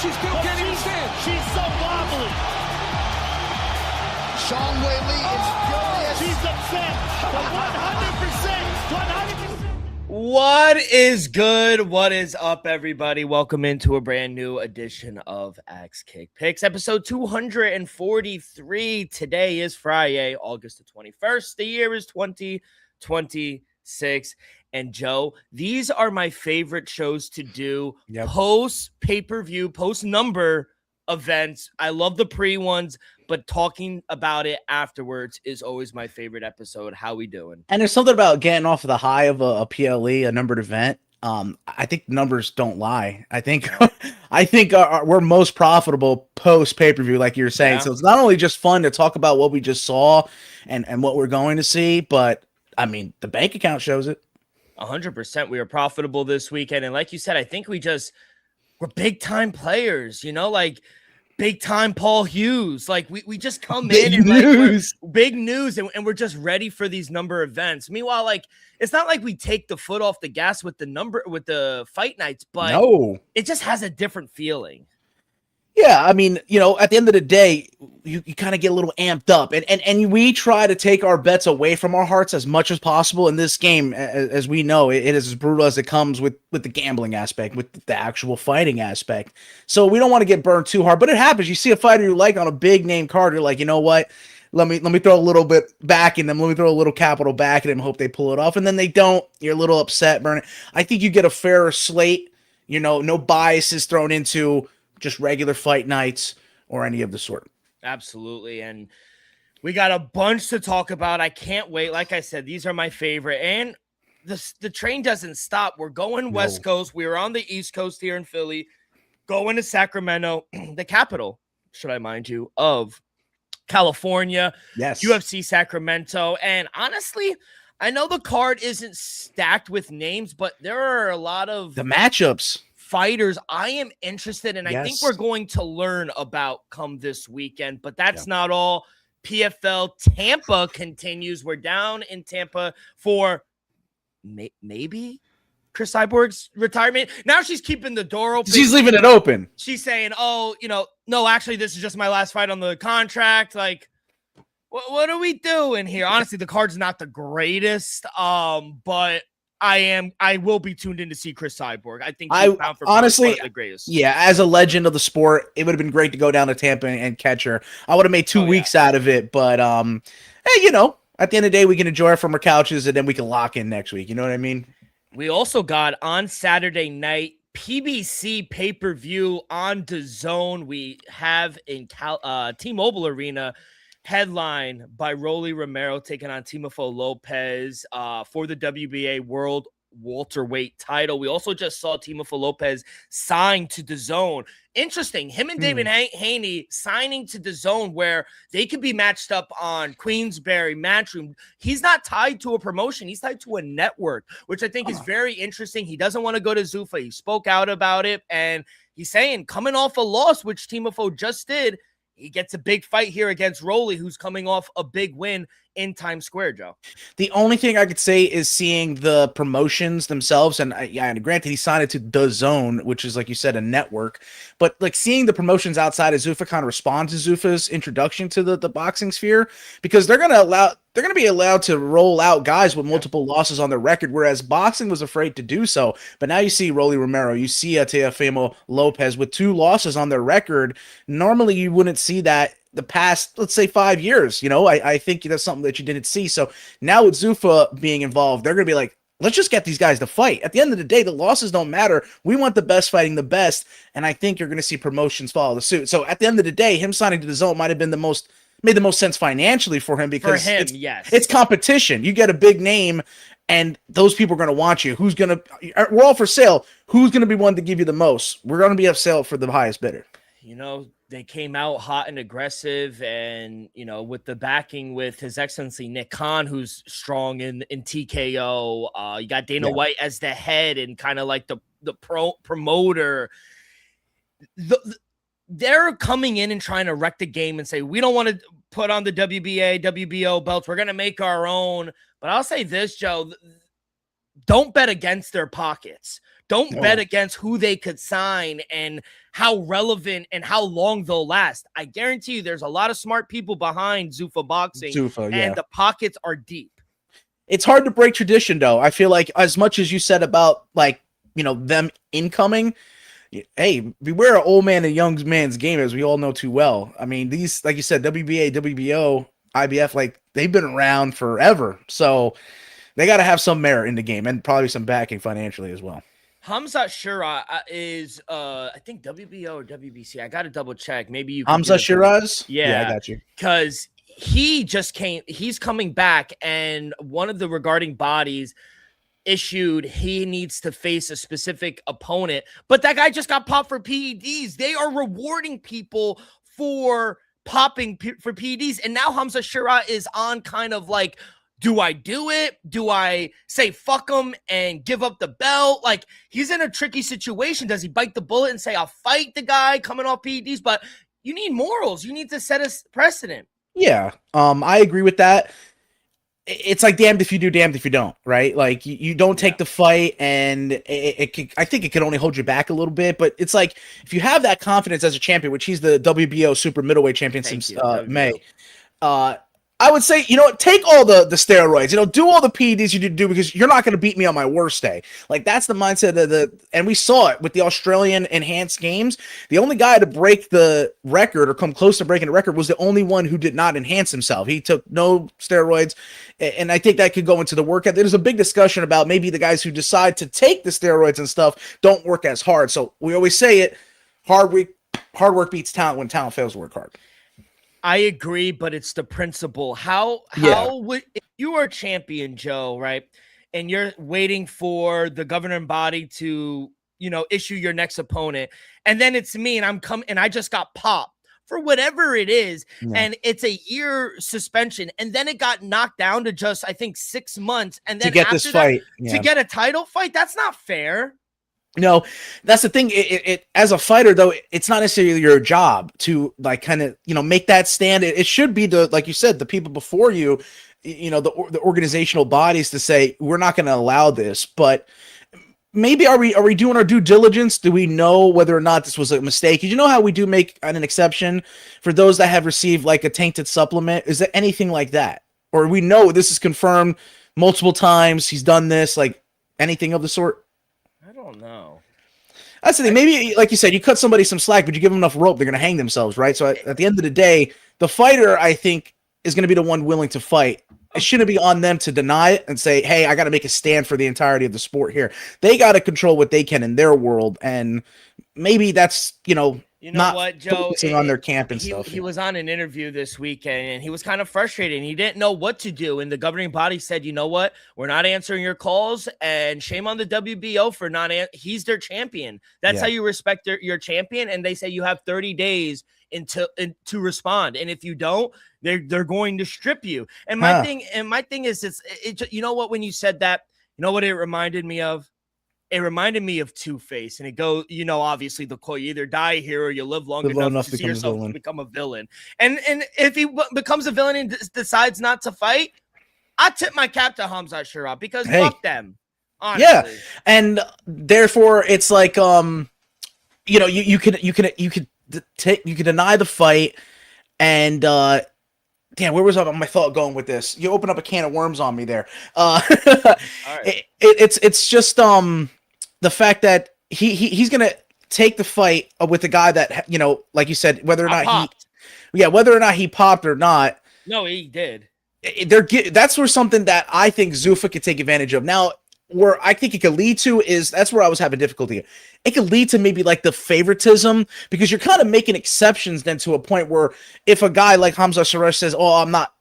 She still can't even stand. She's so wobbly. Sean Whaley is furious. She's upset. But 100%. What is good? What is up, everybody? Welcome into a brand new edition of Axe Kick Picks, episode 243. Today is Friday, August the 21st. The year is 2026. And Joe, these are my favorite shows to do. Post pay-per-view, post number events. I love the pre ones, but talking about it afterwards is always my favorite episode. How we doing? And there's something about getting off the high of a PLE, a numbered event. I think numbers don't lie. I think we're most profitable post pay-per-view, like you're saying. Yeah. So it's not only just fun to talk about what we just saw and what we're going to see, but I mean, the bank account shows it. 100%. We are profitable this weekend. And like you said, I think we're big time players, like big time Paul Hughes. Like we just come in and big news and we're just ready for these number events. Meanwhile, like it's not like we take the foot off the gas with the fight nights, but no, it just has a different feeling. Yeah, I mean, at the end of the day, you kind of get a little amped up, and we try to take our bets away from our hearts as much as possible in this game. As we know, it is as brutal as it comes with the gambling aspect, with the actual fighting aspect. So we don't want to get burned too hard, but it happens. You see a fighter you like on a big name card, you're like, you know what? Let me throw a little bit back in them. Let me throw a little capital back at them. Hope they pull it off, and then they don't. You're a little upset, burn it. I think you get a fairer slate. No biases thrown into just regular fight nights or any of the sort. Absolutely. And we got a bunch to talk about. I can't wait. Like I said, these are my favorite. And the train doesn't stop. We're going West Coast. We were on the East Coast here in Philly, going to Sacramento, the capital, should I mind you, of California. Yes. UFC Sacramento. And honestly, I know the card isn't stacked with names, but there are a lot of the matchups. Fighters I am interested in. I think we're going to learn about come this weekend, but that's not all. PFL Tampa continues. We're down in Tampa for maybe Chris Cyborg's retirement. Now she's keeping the door open. She's leaving it open. She's saying, no, actually, this is just my last fight on the contract. Like, what are we doing here? Honestly, the card's not the greatest, but I will be tuned in to see Chris Cyborg. I think he's bound for honestly one of the greatest. Yeah, as a legend of the sport, it would have been great to go down to Tampa and catch her. I would have made 2 weeks out of it, but hey, at the end of the day, we can enjoy it from our couches and then we can lock in next week. You know what I mean? We also got on Saturday night PBC pay-per-view on DAZN. We have in T-Mobile Arena. Headline by Rolly Romero taking on Teofimo Lopez for the WBA World Welterweight title. We also just saw Teofimo Lopez sign to DAZN. Interesting. Him and David Haney signing to DAZN where they could be matched up on Queensberry, Matchroom. He's not tied to a promotion. He's tied to a network, which I think is very interesting. He doesn't want to go to Zuffa. He spoke out about it, and he's saying coming off a loss, which Teofimo just did, he gets a big fight here against Rolly, who's coming off a big win in Times Square, Joe. The only thing I could say is seeing the promotions themselves, and granted, he signed it to DAZN, which is, like you said, a network, but like seeing the promotions outside of Zuffa kind of respond to Zuffa's introduction to the boxing sphere, because they're going to be allowed to roll out guys with multiple losses on their record, whereas boxing was afraid to do so. But now you see Rolly Romero, you see Teofimo Lopez with 2 losses on their record. Normally, you wouldn't see that the past, let's say, 5 years. I think that's something that you didn't see. So now with Zuffa being involved, they're going to be like, let's just get these guys to fight. At the end of the day, the losses don't matter. We want the best fighting the best, and I think you're going to see promotions follow the suit. So at the end of the day, him signing to DAZN might have been made the most sense financially for him, because it's competition. You get a big name, and those people are going to want you. We're all for sale. Who's going to be one to give you the most? We're going to be up sale for the highest bidder. They came out hot and aggressive, and with the backing with His Excellency Nick Khan, who's strong in TKO. You got Dana White as the head and kind of like the promoter. They're coming in and trying to wreck the game and say, we don't want to put on the WBA, WBO belts. We're going to make our own. But I'll say this, Joe, don't bet against their pockets. Don't No. bet against who they could sign and how relevant and how long they'll last. I guarantee you there's a lot of smart people behind Zuffa Boxing, and the pockets are deep. It's hard to break tradition, though. I feel like as much as you said about, like, you know, them incoming, hey, beware of old man and young man's game, as we all know too well. I mean, these, like you said, WBA, WBO, IBF, like, they've been around forever. So they got to have some merit in the game and probably some backing financially as well. Hamzat Shiraz is, I think WBO or WBC. I got to double check. Maybe you. Hamzat Shiraz? Yeah, I got you. Because he just came. He's coming back, and one of the regarding bodies issued he needs to face a specific opponent, but that guy just got popped for PEDs. They are rewarding people for popping for PEDs, and now Hamzat Shiraz is on kind of like, do I do it? Do I say fuck him and give up the belt? Like, he's in a tricky situation. Does he bite the bullet and say, I'll fight the guy coming off PEDs? But you need morals. You need to set a precedent. Yeah, I agree with that. It's like damned if you do, damned if you don't, right? Like, you don't take the fight, and I think it could only hold you back a little bit. But it's like, if you have that confidence as a champion, which he's the WBO super middleweight champion since May, I would say, you know what, take all the steroids, you know, do all the PEDs you need to do, because you're not going to beat me on my worst day. Like, that's the mindset of and we saw it with the Australian enhanced games. The only guy to break the record or come close to breaking the record was the only one who did not enhance himself. He took no steroids. And I think that could go into the workout. There's a big discussion about maybe the guys who decide to take the steroids and stuff don't work as hard. So we always say it, hard work beats talent when talent fails to work hard. I agree, but it's the principle. How would, if you are a champion, Joe, right, and you're waiting for the governing body to, you know, issue your next opponent, and then it's me and I just got popped for whatever it is, and it's a year suspension, and then it got knocked down to just, I think, 6 months, and then to get this fight, to get a title fight, that's not fair. No, that's the thing. It as a fighter, though, it's not necessarily your job to, like, kind of, you know, make that stand. It should be the, like you said, the people before you, you know, the organizational bodies to say, we're not going to allow this. But maybe are we doing our due diligence? Do we know whether or not this was a mistake? Because you know how we do make an exception for those that have received like a tainted supplement? Is there anything like that? Or we know this is confirmed multiple times, he's done this, like anything of the sort? I don't know. That's the thing. Maybe, like you said, you cut somebody some slack, but you give them enough rope, they're going to hang themselves, right? So at the end of the day, the fighter, I think, is going to be the one willing to fight. It shouldn't be on them to deny it and say, hey, I got to make a stand for the entirety of the sport here. They got to control what they can in their world. And maybe that's, you know not what, Joe, focusing on their camp and stuff. He was on an interview this weekend, and he was kind of frustrated, and he didn't know what to do. And the governing body said, you know what? We're not answering your calls, and shame on the WBO for not he's their champion. That's how you respect your champion. And they say you have 30 days to respond. And if you don't, they're going to strip you. And my thing is, it's you know what, when you said that, you know what it reminded me of? It reminded me of Two-Face, and it goes, you know, obviously the quote, you either die here or you live long enough to see yourself become a villain. And if he becomes a villain and decides not to fight, I tip my cap to Hamzat Shiraz, because fuck them. Honestly. Yeah, and therefore it's like, you know, you could deny the fight, and damn, where was my thought going with this? You open up a can of worms on me there. All right. It's just the fact that he's gonna take the fight with the guy that, you know, like you said, whether or not whether or not he popped or not. No, he did. That's where something that I think Zuffa could take advantage of. Now, where I think it could lead to is, that's where I was having difficulty. It could lead to maybe like the favoritism, because you're kind of making exceptions then to a point where if a guy like Hamzat Shiraz says, oh, I'm not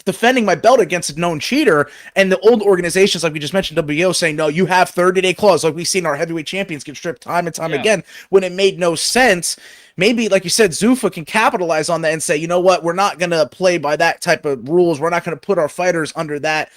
defending my belt against a known cheater, and the old organizations like we just mentioned, WBO, saying, no, you have 30-day clause, like we've seen our heavyweight champions get stripped time and time again when it made no sense. Maybe, like you said, Zuffa can capitalize on that and say, you know what, we're not going to play by that type of rules. We're not going to put our fighters under that,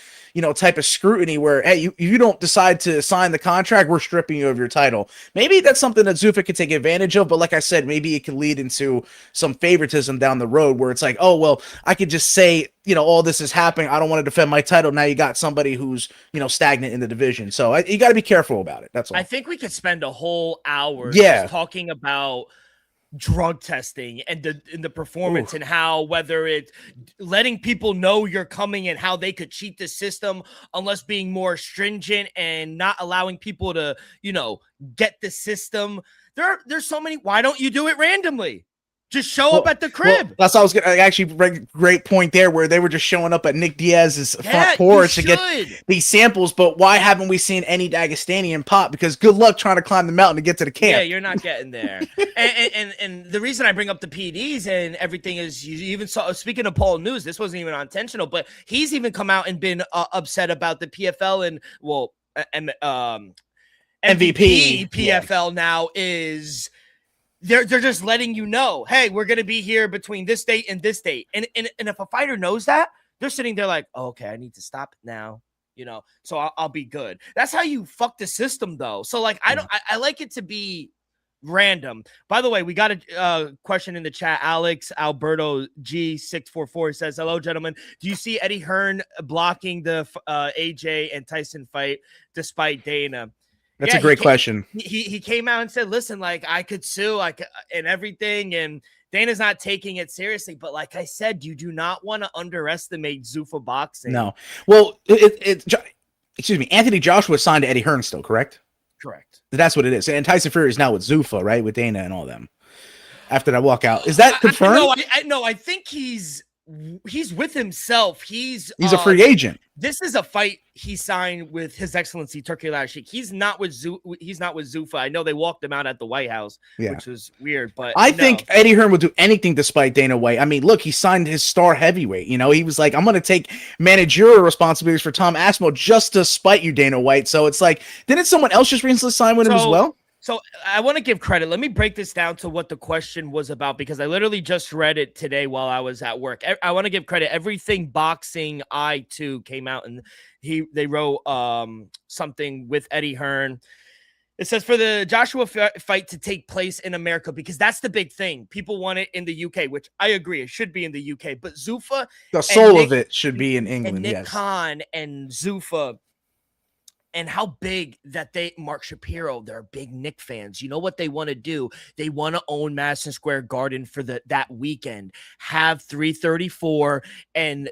type of scrutiny where, hey, you don't decide to sign the contract, we're stripping you of your title. Maybe that's something that Zuffa could take advantage of, but like I said, maybe it could lead into some favoritism down the road where it's like, oh, well, I could just say, all this is happening. I don't want to defend my title. Now you got somebody who's, stagnant in the division. So you got to be careful about it. That's all. I think we could spend a whole hour just talking about drug testing and the performance and how, whether it's letting people know you're coming and how they could cheat the system unless being more stringent and not allowing people to, get the system. There's so many. Why don't you do it randomly? Just show up at the crib. Well, that's what I was going to actually great point there, where they were just showing up at Nick Diaz's front porch to get these samples. But why haven't we seen any Dagestanian pop? Because good luck trying to climb the mountain to get to the camp. Yeah, you're not getting there. and the reason I bring up the PDs and everything is, you even saw, speaking of Paul News, this wasn't even intentional, but he's even come out and been upset about the PFL and MVP PFL now is. They're just letting you know, hey, we're going to be here between this date and this date. And if a fighter knows that, they're sitting there like, oh, okay, I need to stop it now, so I'll be good. That's how you fuck the system, though. So, like, I like it to be random. By the way, we got a question in the chat. Alex Alberto G644 says, hello, gentlemen. Do you see Eddie Hearn blocking the AJ and Tyson fight despite Dana? That's a great question. He came out and said, listen, like, I could sue and everything, and Dana's not taking it seriously. But like I said, you do not want to underestimate Zuffa boxing. No. Well, excuse me, Anthony Joshua signed to Eddie Hearn still, correct? Correct. That's what it is. And Tyson Fury is now with Zuffa, right? With Dana and all them. After that walkout. Is that confirmed? I think he's with himself. He's a free agent. This is a fight he signed with His Excellency Turki Al-Sheikh. He's not with Zuffa. I know they walked him out at the White House, which was weird. But I think Eddie Hearn would do anything despite Dana White. I mean, look, he signed his star heavyweight. He was like, I'm going to take managerial responsibilities for Tom Aspinall just to spite you, Dana White. So it's like, didn't someone else just recently sign with him as well? So I want to give credit. Let me break this down to what the question was about, because I literally just read it today while I was at work. I want to give credit. Everything Boxing I2 came out and they wrote something with Eddie Hearn. It says, for the Joshua fight to take place in America, because that's the big thing. People want it in the UK, which I agree. It should be in the UK. But Zuffa, the soul of it should be in England. And Nick Khan and Zuffa. And how big that Mark Shapiro, they're big Nick fans. You know what they want to do? They want to own Madison Square Garden for that weekend. Have 334 and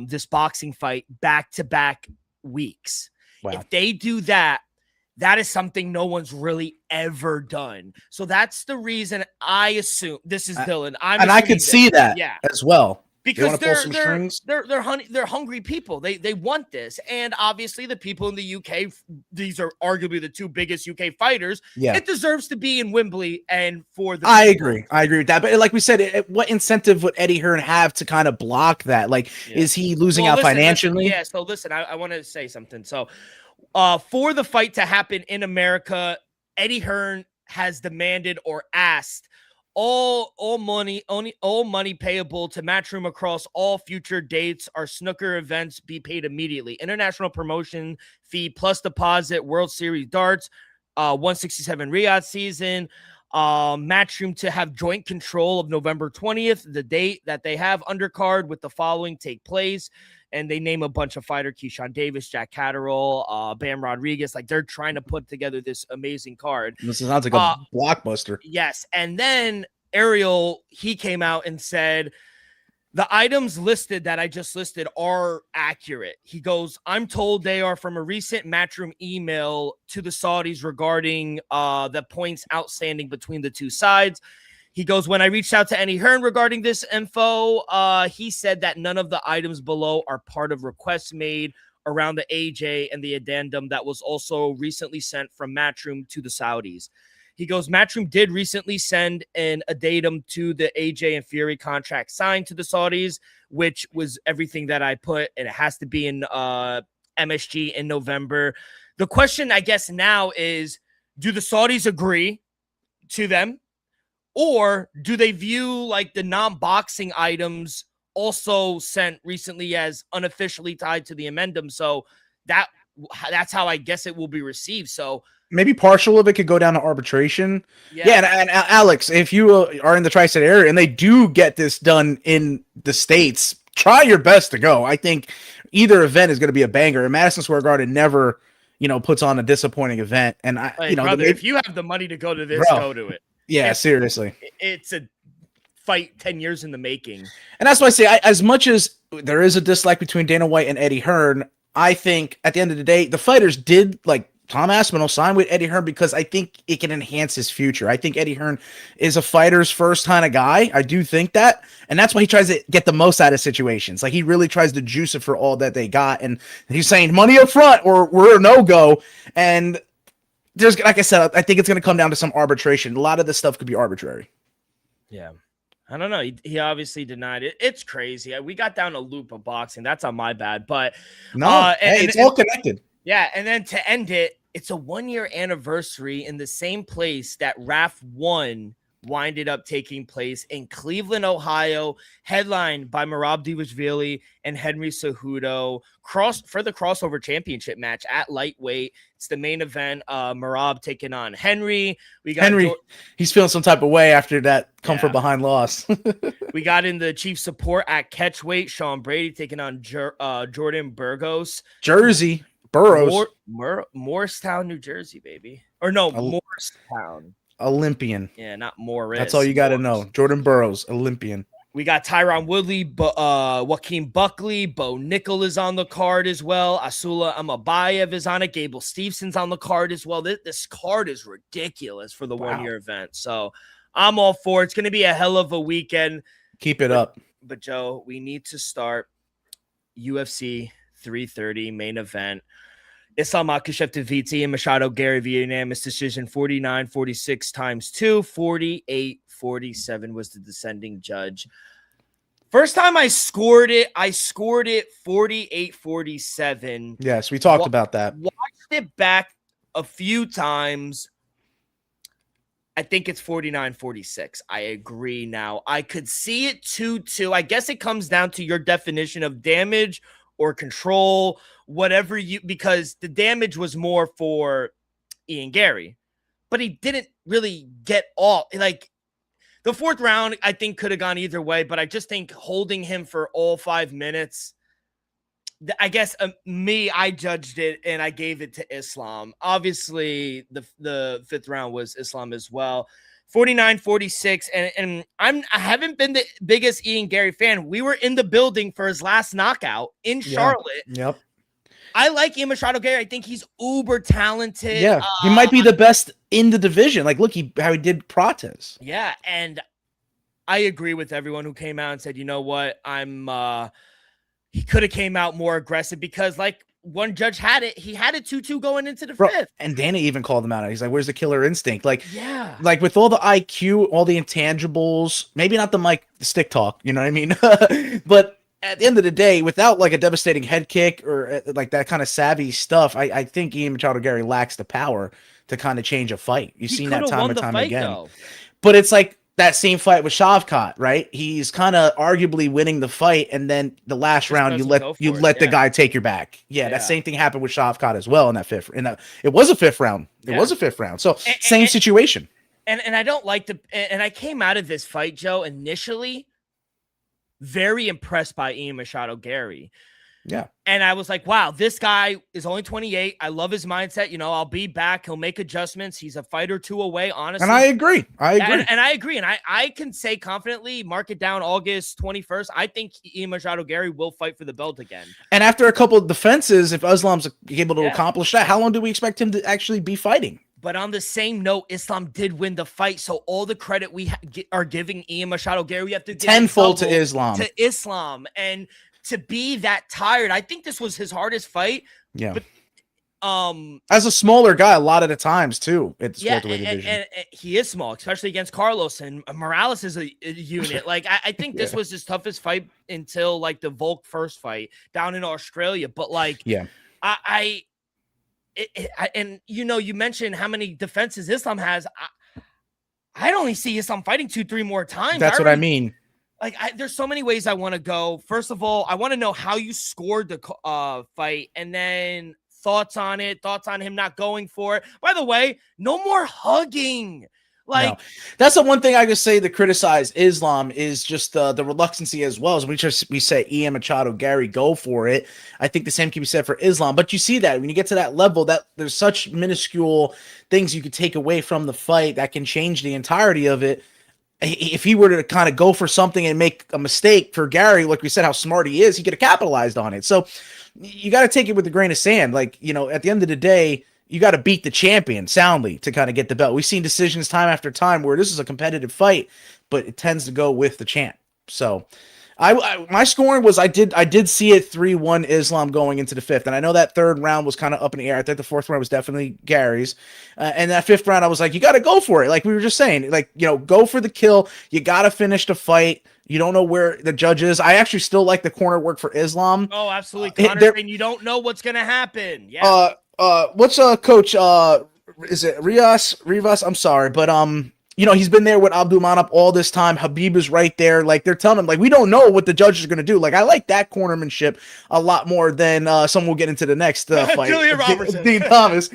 this boxing fight back-to-back weeks. Wow. If they do that, that is something no one's really ever done. So that's the reason I assume this is Dylan. I could see that as well. Because they're hungry people. They want this. And obviously the people in the UK, these are arguably the two biggest UK fighters. Yeah. It deserves to be in Wembley and for the I agree with that. But like we said, what incentive would Eddie Hearn have to kind of block that? Like, is he losing out financially? So listen, I want to say something. So for the fight to happen in America, Eddie Hearn has demanded or asked all money payable to Matchroom across all future dates or snooker events be paid immediately. International promotion fee plus deposit, World Series darts, 167 Riyadh season. Matchroom to have joint control of November 20th, the date that they have undercard with the following take place. And they name a bunch of fighter, Keyshawn Davis, Jack Catterall, Bam Rodriguez. Like, they're trying to put together this amazing card. This sounds like a blockbuster. Yes. And then Ariel, he came out and said, the items listed that I just listed are accurate. He goes, I'm told they are from a recent Matchroom email to the Saudis regarding the points outstanding between the two sides. He goes, when I reached out to Eddie Hearn regarding this info, he said that none of the items below are part of requests made around the AJ and the addendum that was also recently sent from Matchroom to the Saudis. He goes, Matchroom did recently send an addendum to the AJ and Fury contract signed to the Saudis, which was everything that I put, and it has to be in MSG in November. The question, I guess, now is, do the Saudis agree to them? Or do they view like the non-boxing items also sent recently as unofficially tied to the amendum. So that's how I guess it will be received. So maybe partial of it could go down to arbitration. yeah, Yeah, and Alex, if you are in the tri-state area and they do get this done in the States, try your best to go. I think either event is going to be a banger. And Madison Square Garden never, puts on a disappointing event. And brother, if you have the money to go to this, go to it. Yeah, seriously. It's a fight 10 years in the making. And that's why I say, as much as there is a dislike between Dana White and Eddie Hearn, I think at the end of the day, the fighters did, like Tom Aspinall, sign with Eddie Hearn because I think it can enhance his future. I think Eddie Hearn is a fighter's first kind of guy. I do think that. And that's why he tries to get the most out of situations. Like, he really tries to juice it for all that they got. And he's saying money up front or we're a no-go. And there's, like I said, I think it's going to come down to some arbitration. A lot of this stuff could be arbitrary. Yeah. I don't know. He obviously denied it. It's crazy. We got down a loop of boxing. That's on my bad. But no, it's all connected. Yeah, and then to end it, it's a 1-year anniversary in the same place that RAF 1 winded up taking place in Cleveland, Ohio, headlined by Merab Dvalishvili and Henry Cejudo for the crossover championship match at lightweight. It's the main event. Merab taking on Henry. We got Henry. He's feeling some type of way after that come from behind loss. We got in the chief support at catchweight. Sean Brady taking on Jordan Burgos. Jersey. Burroughs. Morristown, New Jersey, baby. Or no, Morristown. Olympian. Yeah, not Morris. That's all you got to know. Jordan Burroughs, Olympian. We got Tyron Woodley, Joaquin Buckley, Bo Nickel is on the card as well. Asula Amabayev is on it. Gable Stevenson's on the card as well. This card is ridiculous for the 1-year event. So I'm all for it. It's going to be a hell of a weekend. Keep it up. But Joe, we need to start UFC 330 main event. Islam Makhachev defeats Ian Machado Gary via unanimous decision 49-46 times 2. 48-47 was the descending judge. First time I scored it 48-47. Yes, we talked about that. Watched it back a few times. I think it's 49-46. I agree now. I could see it 2-2. I guess it comes down to your definition of damage or control, whatever because the damage was more for Ian Gary, but he didn't really get all, like, the fourth round, I think could have gone either way, but I just think holding him for all 5 minutes, I guess I judged it and I gave it to Islam. Obviously the fifth round was Islam as well. 49-46, and I haven't been the biggest Ian Gary fan. We were in the building for his last knockout in Charlotte. Yep. I like Ian Machado Gary. I think he's uber talented. Yeah, he might be the best in the division. Like, look, how he did Prates. Yeah, and I agree with everyone who came out and said, you know what, he could have came out more aggressive because, like, one judge had it. He had it 2-2 going into the fifth. And Danny even called him out. He's like, where's the killer instinct? Like, yeah. Like, with all the IQ, all the intangibles, maybe not the stick talk, you know what I mean? But at the end of the day, without, like, a devastating head kick or, like, that kind of savvy stuff, I think Ian Machado Gary lacks the power to kind of change a fight. You've seen that time and time again. Though. But it's like that same fight with Shavkat, right? He's kind of arguably winning the fight, and then the last round you let the guy take your back. Yeah, that same thing happened with Shavkat as well in that fifth. It was a fifth round. It was a fifth round. So same situation. And I don't like and I came out of this fight, Joe, initially very impressed by Ian Machado Gary. Yeah. And I was like, wow, this guy is only 28. I love his mindset. You know, I'll be back. He'll make adjustments. He's a fight or two away, honestly. And I agree. And I agree. And I can say confidently, mark it down August 21st. I think Ian Machado Gary will fight for the belt again. And after a couple of defenses, if Islam's able to accomplish that, how long do we expect him to actually be fighting? But on the same note, Islam did win the fight. So all the credit we are giving Ian Machado Gary, we have to give tenfold to Islam. And to be that tired, I think this was his hardest fight. Yeah. But, as a smaller guy, a lot of the times too, at the welterweight division. And he is small, especially against Carlos, and Morales is a unit. Like, I think this was his toughest fight until, like, the Volk first fight down in Australia. But, like, and you know, you mentioned how many defenses Islam has. I'd only see Islam fighting 2-3 more times. That's what I mean. like there's so many ways I want to go. First of all, I want to know how you scored the fight, and then thoughts on it, thoughts on him not going for it. By the way, no more hugging. Like, no, that's the one thing I could say to criticize Islam is just the reluctancy as well. As we say, Ian Machado, Gary, go for it. I think the same can be said for Islam. But you see that when you get to that level, that there's such minuscule things you could take away from the fight that can change the entirety of it. If he were to kind of go for something and make a mistake for Gary, like we said, how smart he is, he could have capitalized on it. So you got to take it with a grain of sand. Like, you know, at the end of the day, you got to beat the champion soundly to kind of get the belt. We've seen decisions time after time where this is a competitive fight, but it tends to go with the champ. So my scoring was, I did see it 3-1 Islam going into the fifth. And I know that third round was kind of up in the air. I think the fourth round was definitely Gary's. And that fifth round, I was like, you got to go for it. Like we were just saying, like, you know, go for the kill. You got to finish the fight. You don't know where the judge is. I actually still like the corner work for Islam. Oh, absolutely. Connor, and you don't know what's going to happen. Yeah. What's coach, is it Rivas? I'm sorry, but you know, he's been there with Abdulmanap all this time. Habib is right there. Like, they're telling him, like, we don't know what the judge is going to do. Like, I like that cornermanship a lot more than someone will get into the next fight. Julia Robertson. Dean Thomas,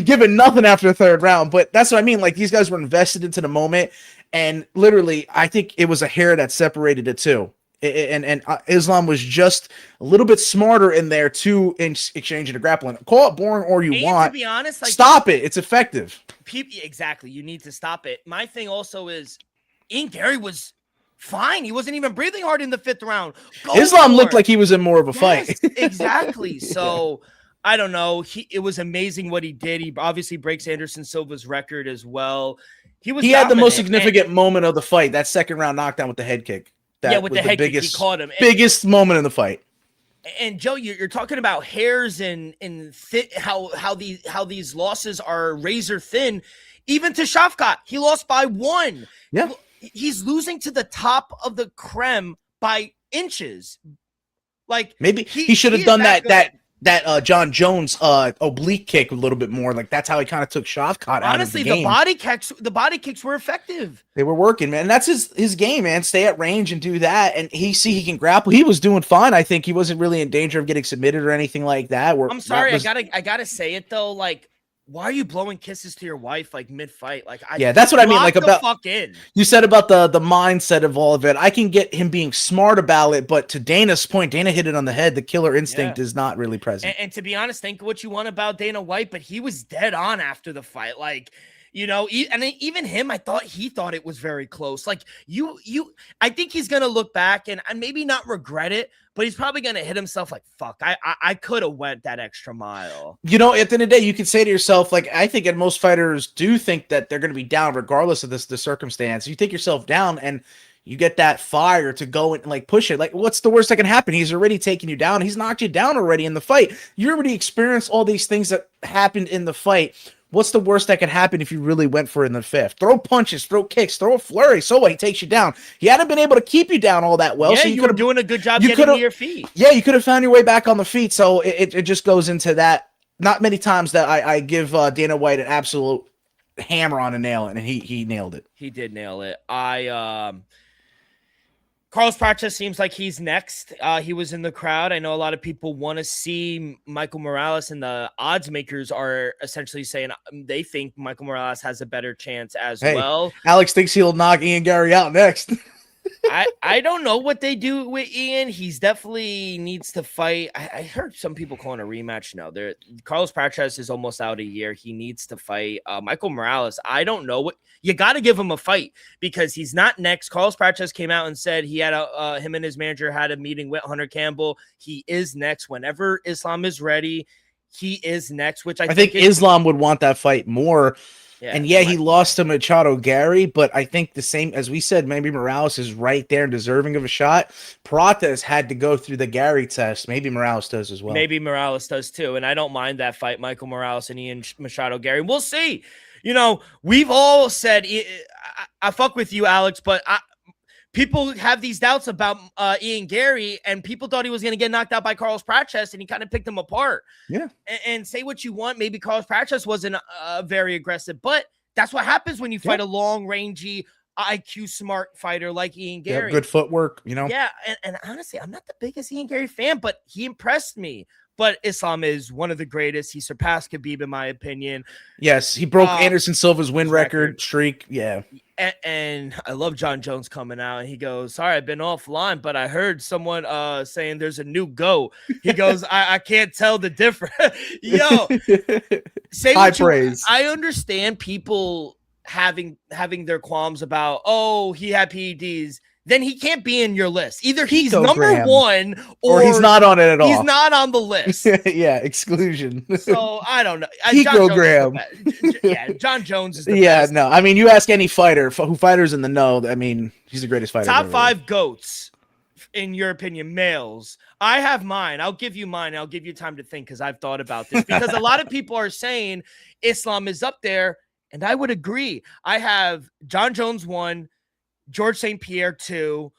giving nothing after the third round. But that's what I mean. Like, these guys were invested into the moment. And literally, I think it was a hair that separated the two. And Islam was just a little bit smarter in there to exchange the grappling. Call it boring or you want. To be honest, like, stop it. It's effective. Exactly. You need to stop it. My thing also is Ian Gary was fine. He wasn't even breathing hard in the fifth round. Islam looked like he was in more of a fight. Exactly. So I don't know. It was amazing what he did. He obviously breaks Anderson Silva's record as well. He had the most significant moment of the fight, that second round knockdown with the head kick. With the head kick, he caught him. Biggest moment in the fight. And Joe, you're talking about hairs and how these losses are razor thin. Even to Shafkat, he lost by 1. Yeah, he's losing to the top of the creme by inches. Like, maybe he should have done that John Jones oblique kick a little bit more. Like, that's how he kind of took Shafkat out of the game. The body kicks were effective. They were working, man. And that's his game, man. Stay at range and do that. And he can grapple. He was doing fine. I think he wasn't really in danger of getting submitted or anything like that. I'm sorry, I gotta say it though. Like, why are you blowing kisses to your wife like mid-fight? Like, that's what I mean. Like, about fuck in. You said about the mindset of all of it. I can get him being smart about it, but to Dana's point, Dana hit it on the head. The killer instinct is not really present. And to be honest, think what you want about Dana White, but he was dead on after the fight. Like, you know, and even him, I thought he thought it was very close. Like, I think he's gonna look back and maybe not regret it, but he's probably going to hit himself like, fuck, I could have went that extra mile. You know, at the end of the day, you can say to yourself, like, I think that most fighters do think that they're going to be down regardless of the circumstance. You take yourself down and you get that fire to go and, like, push it. Like, what's the worst that can happen? He's already taken you down. He's knocked you down already in the fight. You already experienced all these things that happened in the fight. What's the worst that could happen if you really went for it in the fifth? Throw punches, throw kicks, throw a flurry. So what? He takes you down. He hadn't been able to keep you down all that well. Yeah, so you were doing a good job getting to your feet. Yeah, you could have found your way back on the feet. So it just goes into that. Not many times that I give Dana White an absolute hammer on a nail, and he nailed it. He did nail it. Carlos Prates seems like he's next. He was in the crowd. I know a lot of people want to see Michael Morales, and the odds makers are essentially saying they think Michael Morales has a better chance as well. Alex thinks he'll knock Ian Gary out next. I don't know what they do with Ian. He's definitely needs to fight. I heard some people calling a rematch. No, Carlos Prates is almost out a year. He needs to fight. Michael Morales, I don't know what you got to give him a fight because he's not next. Carlos Prates came out and said he had him and his manager had a meeting with Hunter Campbell. He is next whenever Islam is ready. He is next, which I think Islam would want that fight more. Yeah, and he lost to Machado Gary, but I think the same as we said, maybe Morales is right there and deserving of a shot. Prates had to go through the Gary test. Maybe Morales does as well. Maybe Morales does too. And I don't mind that fight, Michael Morales and Ian Machado Gary. We'll see. You know, we've all said, I fuck with you, Alex, but people have these doubts about Ian Gary, and people thought he was going to get knocked out by Carlos Prates, and he kind of picked him apart. Yeah. And say what you want. Maybe Carlos Prates wasn't very aggressive, but that's what happens when you fight a long, rangy, IQ smart fighter like Ian Yeah, Gary. good footwork, Yeah, and honestly, I'm not the biggest Ian Gary fan, but he impressed me. But Islam is one of the greatest. He surpassed Khabib, in my opinion. Yes, he broke Anderson Silva's win record streak. Yeah. And I love John Jones coming out, and he goes, sorry, I've been offline, but I heard someone saying there's a new GOAT. He goes, I can't tell the difference. Yo, say high praise. I understand people having their qualms about, oh, he had PEDs. Then he can't be in your list. Either he's number one or he's not on it at all. He's not on the list. Yeah, exclusion. So I don't know. Picogram. Yeah, John Jones is the best. No. I mean, you ask any fighter who fighters in the know. I mean, he's the greatest fighter. Top 5 GOATs, in your opinion, males. I have mine. I'll give you mine. I'll give you time to think because I've thought about this. Because a lot of people are saying Islam is up there, and I would agree. I have John Jones 1. George St. Pierre 2.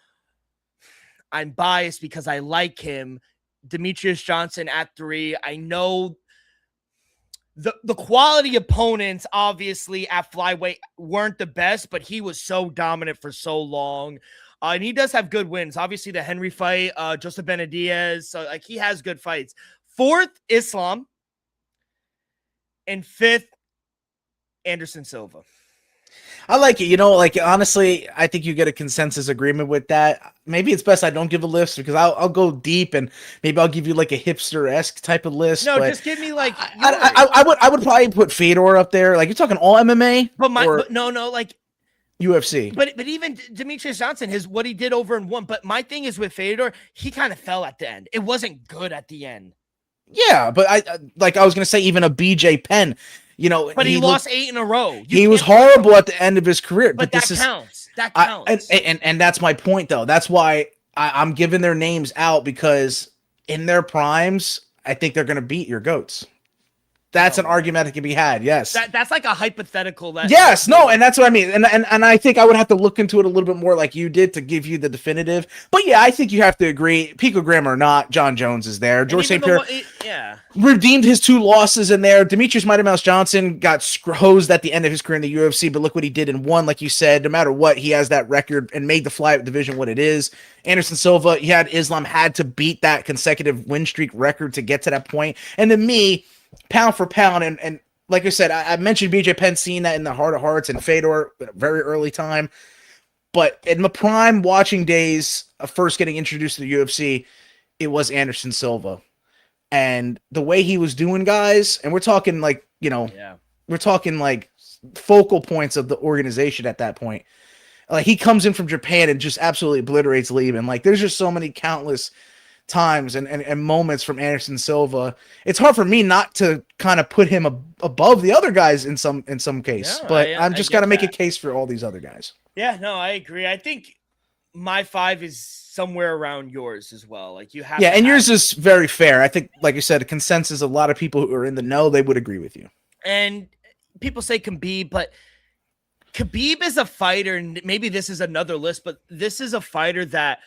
I'm biased because I like him. Demetrius Johnson at 3. I know the quality opponents, obviously, at flyweight weren't the best, but he was so dominant for so long. And he does have good wins. Obviously, the Henry fight, Joseph Benavidez. So, like, he has good fights. 4th, Islam. And 5th, Anderson Silva. I like it. Honestly, I think you get a consensus agreement with that. Maybe it's best I don't give a list because I'll go deep and maybe I'll give you like a hipster-esque type of list. No, just give me like I would probably put Fedor up there. Like, you're talking all MMA, but no, like UFC. But even Demetrius Johnson, what he did over in 1. But my thing is with Fedor, he kind of fell at the end. It wasn't good at the end. Yeah, but I was gonna say even a BJ Penn. But he lost 8 in a row. He was horrible at the end of his career. But that counts. That counts. And that's my point, though. That's why I'm giving their names out because in their primes, I think they're going to beat your GOATs. That's an argument that can be had. Yes. That's like a hypothetical. And that's what I mean. And I think I would have to look into it a little bit more like you did to give you the definitive. But yeah, I think you have to agree. Picogram or not, John Jones is there. George St. Pierre redeemed his 2 losses in there. Demetrius Mighty Mouse Johnson got hosed at the end of his career in the UFC, but look what he did in 1. Like you said, no matter what, he has that record and made the flyweight division what it is. Anderson Silva, Islam had to beat that consecutive win streak record to get to that point. And then me, pound for pound, and like I said, I mentioned BJ Penn seeing that in the heart of hearts and Fedor at a very early time. But in my prime watching days of first getting introduced to the UFC, it was Anderson Silva. And the way he was doing, guys, and we're talking like, we're talking like focal points of the organization at that point. Like, he comes in from Japan and just absolutely obliterates Leben. Like, there's just so many countless times and moments from Anderson Silva. It's hard for me not to kind of put him above the other guys in some case, but I'm just got to make a case for all these other guys. Yeah, no, I agree. I think my 5 is somewhere around yours as well. Like, you have and yours is very fair. I think, like you said, a consensus, a lot of people who are in the know, they would agree with you. And people say Khabib, but Khabib is a fighter, and maybe this is another list, but this is a fighter that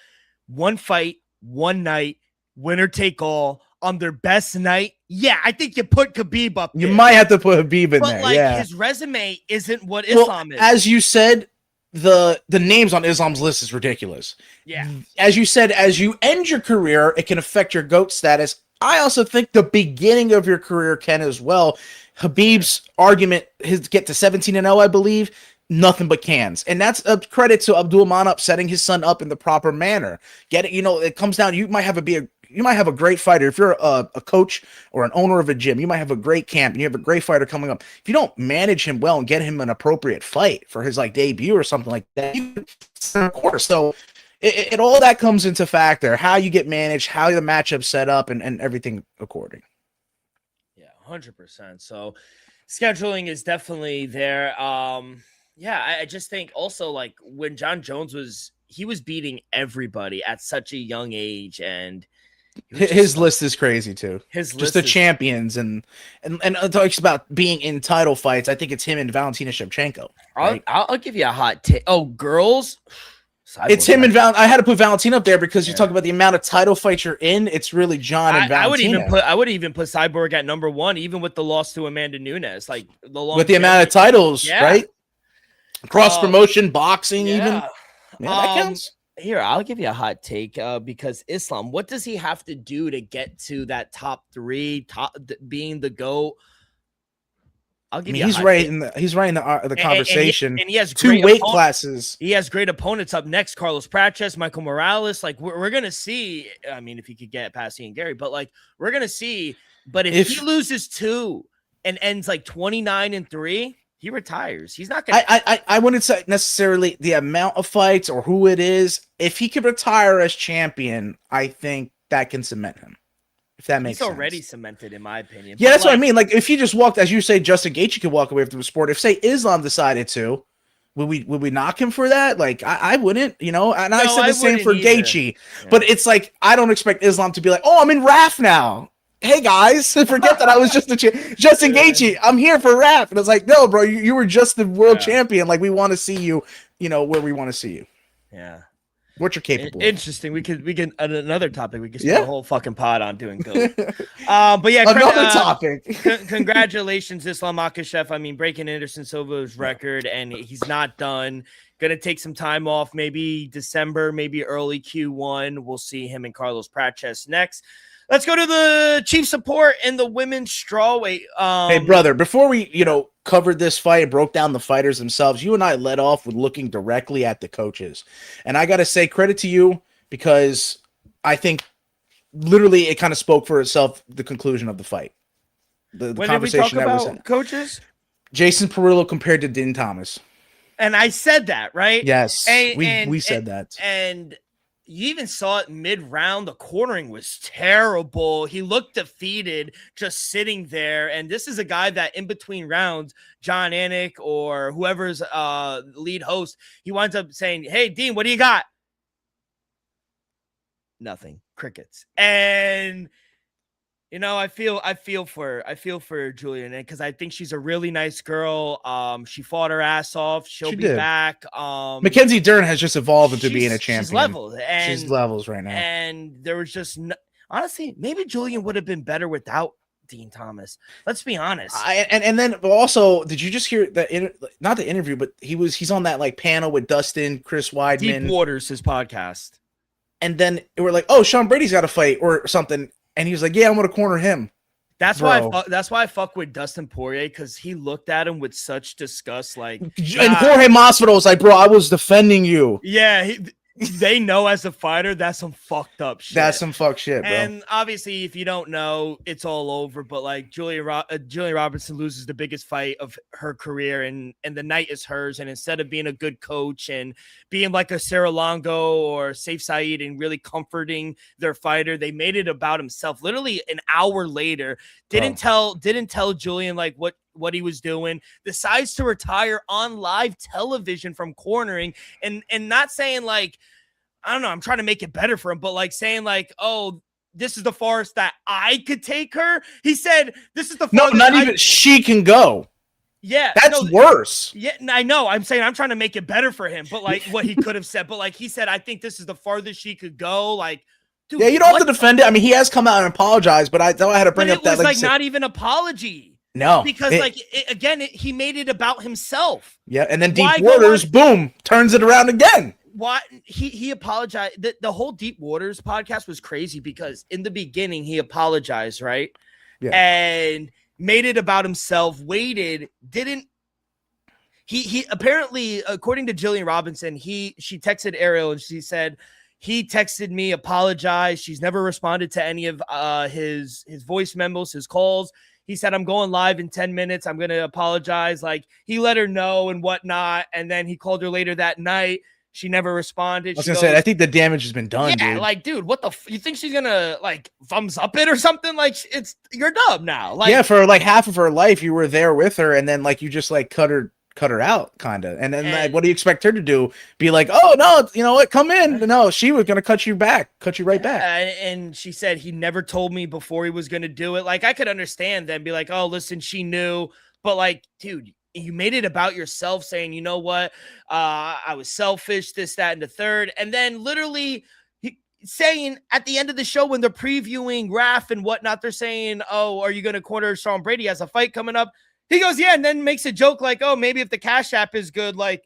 one fight, one night, winner take all on their best night. Yeah, I think you put Khabib up there. You might have to put Khabib in there. Like, his resume isn't what Islam is. As you said, the names on Islam's list is ridiculous. Yeah. As you said, as you end your career, it can affect your GOAT status. I also think the beginning of your career can as well. Habib's argument, his get to 17-0, I believe, nothing but cans. And that's a credit to Abdul Manap setting his son up in the proper manner. Get it? It comes down, you might have a great fighter. If you're a coach or an owner of a gym, you might have a great camp and you have a great fighter coming up. If you don't manage him well and get him an appropriate fight for his debut or something like that, so it all that comes into factor, how you get managed, how the matchup's set up, and everything according. Yeah, 100%. So scheduling is definitely there. I just think also, like, when John Jones was beating everybody at such a young age, and his list is crazy too. Just the champions and it talks about being in title fights. I think it's him and Valentina Shevchenko. Right? I'll give you a hot take. Oh, girls. It's him and I had to put Valentina up there because you talk about the amount of title fights you're in. It's really John and Valentina. I would even put Cyborg at number 1, even with the loss to Amanda Nunes. Like, with the amount of titles, right? Cross promotion, boxing, even. Yeah. Yeah, that counts. Here, I'll give you a hot take because Islam, what does he have to do to get to that top 3, being the GOAT? I'll give you he's right in the conversation. And he has 2 weight classes. He has great opponents up next: Carlos Pratchess, Michael Morales. Like we're gonna see. I mean, if he could get past Ian Gary, but like we're gonna see. But if he loses 2 and ends like 29-3, he retires. He's not gonna. I wouldn't say necessarily the amount of fights or who it is. If he could retire as champion, I think that can cement him. If that makes sense. He's already cemented, in my opinion. Yeah, that's what I mean. Like, if he just walked, as you say, Justin Gaethje could walk away from the sport. If, say, Islam decided to, would we knock him for that? Like, I wouldn't, And I said the same for Gaethje. Yeah. But it's like, I don't expect Islam to be like, oh, I'm in RAF now. Hey, guys, forget that I was just Justin Gaethje. I'm here for RAF. And it's like, no, bro, you were just the world champion. Like, we want to see you, where we want to see you. Yeah. What you're capable of. Interesting. We could another topic. We could spend a whole fucking pod on doing GOAT. But yeah, another topic. Congratulations, Islam Makhachev. I mean, breaking Anderson Silva's record, and he's not done. Gonna take some time off, maybe December, maybe early Q1. We'll see him and Carlos Pratchess next. Let's go to the chief support in the women's strawweight. Hey, brother, before we, covered this fight and broke down the fighters themselves, you and I led off with looking directly at the coaches. And I got to say credit to you because I think literally it kind of spoke for itself, the conclusion of the fight. The when conversation did we talk about coaches? Jason Perillo compared to Din Thomas. And I said that, right? Yes, we said that. And you even saw it mid-round. The cornering was terrible. He looked defeated just sitting there. And this is a guy that in between rounds, John Anik or whoever's lead host, he winds up saying, hey, Dean, what do you got? Nothing. Crickets. And I feel for Julian because I think she's a really nice girl. She fought her ass off. She'll be back. Mackenzie Dern has just evolved into being a champion. She's leveled. She's levels right now. And there was just honestly, maybe Julian would have been better without Dean Thomas. Let's be honest. And then also, did you just hear that? Not the interview, but he's on that like panel with Dustin, Chris Weidman, Deep Waters, his podcast. And then we're like, oh, Sean Brady's got to fight or something. And he was like, yeah, I'm going to corner him. That's why I fuck with Dustin Poirier because he looked at him with such disgust. Like, and Jorge Masvidal was like, bro, I was defending you. Yeah, they know as a fighter that's some fucked up shit. That's some fuck shit, bro. And obviously, if you don't know, it's all over. But like Julia Robertson loses the biggest fight of her career, and the night is hers. And instead of being a good coach and being like a Sarah Longo or Saif Saeed and really comforting their fighter, they made it about himself. Literally an hour later, didn't tell Julian like what he was doing, decides to retire on live television from cornering and not saying like, I don't know, I'm trying to make it better for him, but like saying like, oh, this is the farthest that I could take her. He said, this is the farthest. No, not even she can go. Yeah. That's worse. Yeah, I know. I'm saying I'm trying to make it better for him, but like what he could have said, but like he said, I think this is the farthest she could go. Like, dude, yeah, you don't have to defend it. I mean, he has come out and apologized, but I thought I had to bring up that. It was like not even apology. No, because he made it about himself. Yeah, and then Deep Waters, boom, turns it around again. Why he apologized? The whole Deep Waters podcast was crazy because in the beginning he apologized, right? Yeah, and made it about himself. Waited, didn't. He apparently, according to Jillian Robinson, she texted Ariel and she said he texted me, apologized. She's never responded to any of his voice memos, his calls. He said, I'm going live in 10 minutes. I'm going to apologize. Like, he let her know and whatnot. And then he called her later that night. She never responded. I was going to say, I think the damage has been done, yeah, dude. Like, dude, what the you think she's going to, like, thumbs up it or something? Like, you're dumb now. Like, yeah, for, like, half of her life, you were there with her. And then, like, you just, like, cut her out, kind of. And then, like, what do you expect her to do? Be like, oh, no, you know what? Come in. No, she was going to cut you right back. And she said he never told me before he was going to do it. Like, I could understand that, be like, oh, listen, she knew. But, like, dude, you made it about yourself saying, you know what? I was selfish, this, that, and the third. And then literally saying at the end of the show when they're previewing RAF and whatnot, they're saying, oh, are you going to corner Sean Brady? Has a fight coming up. He goes, yeah, and then makes a joke like, oh, maybe if the Cash App is good, like,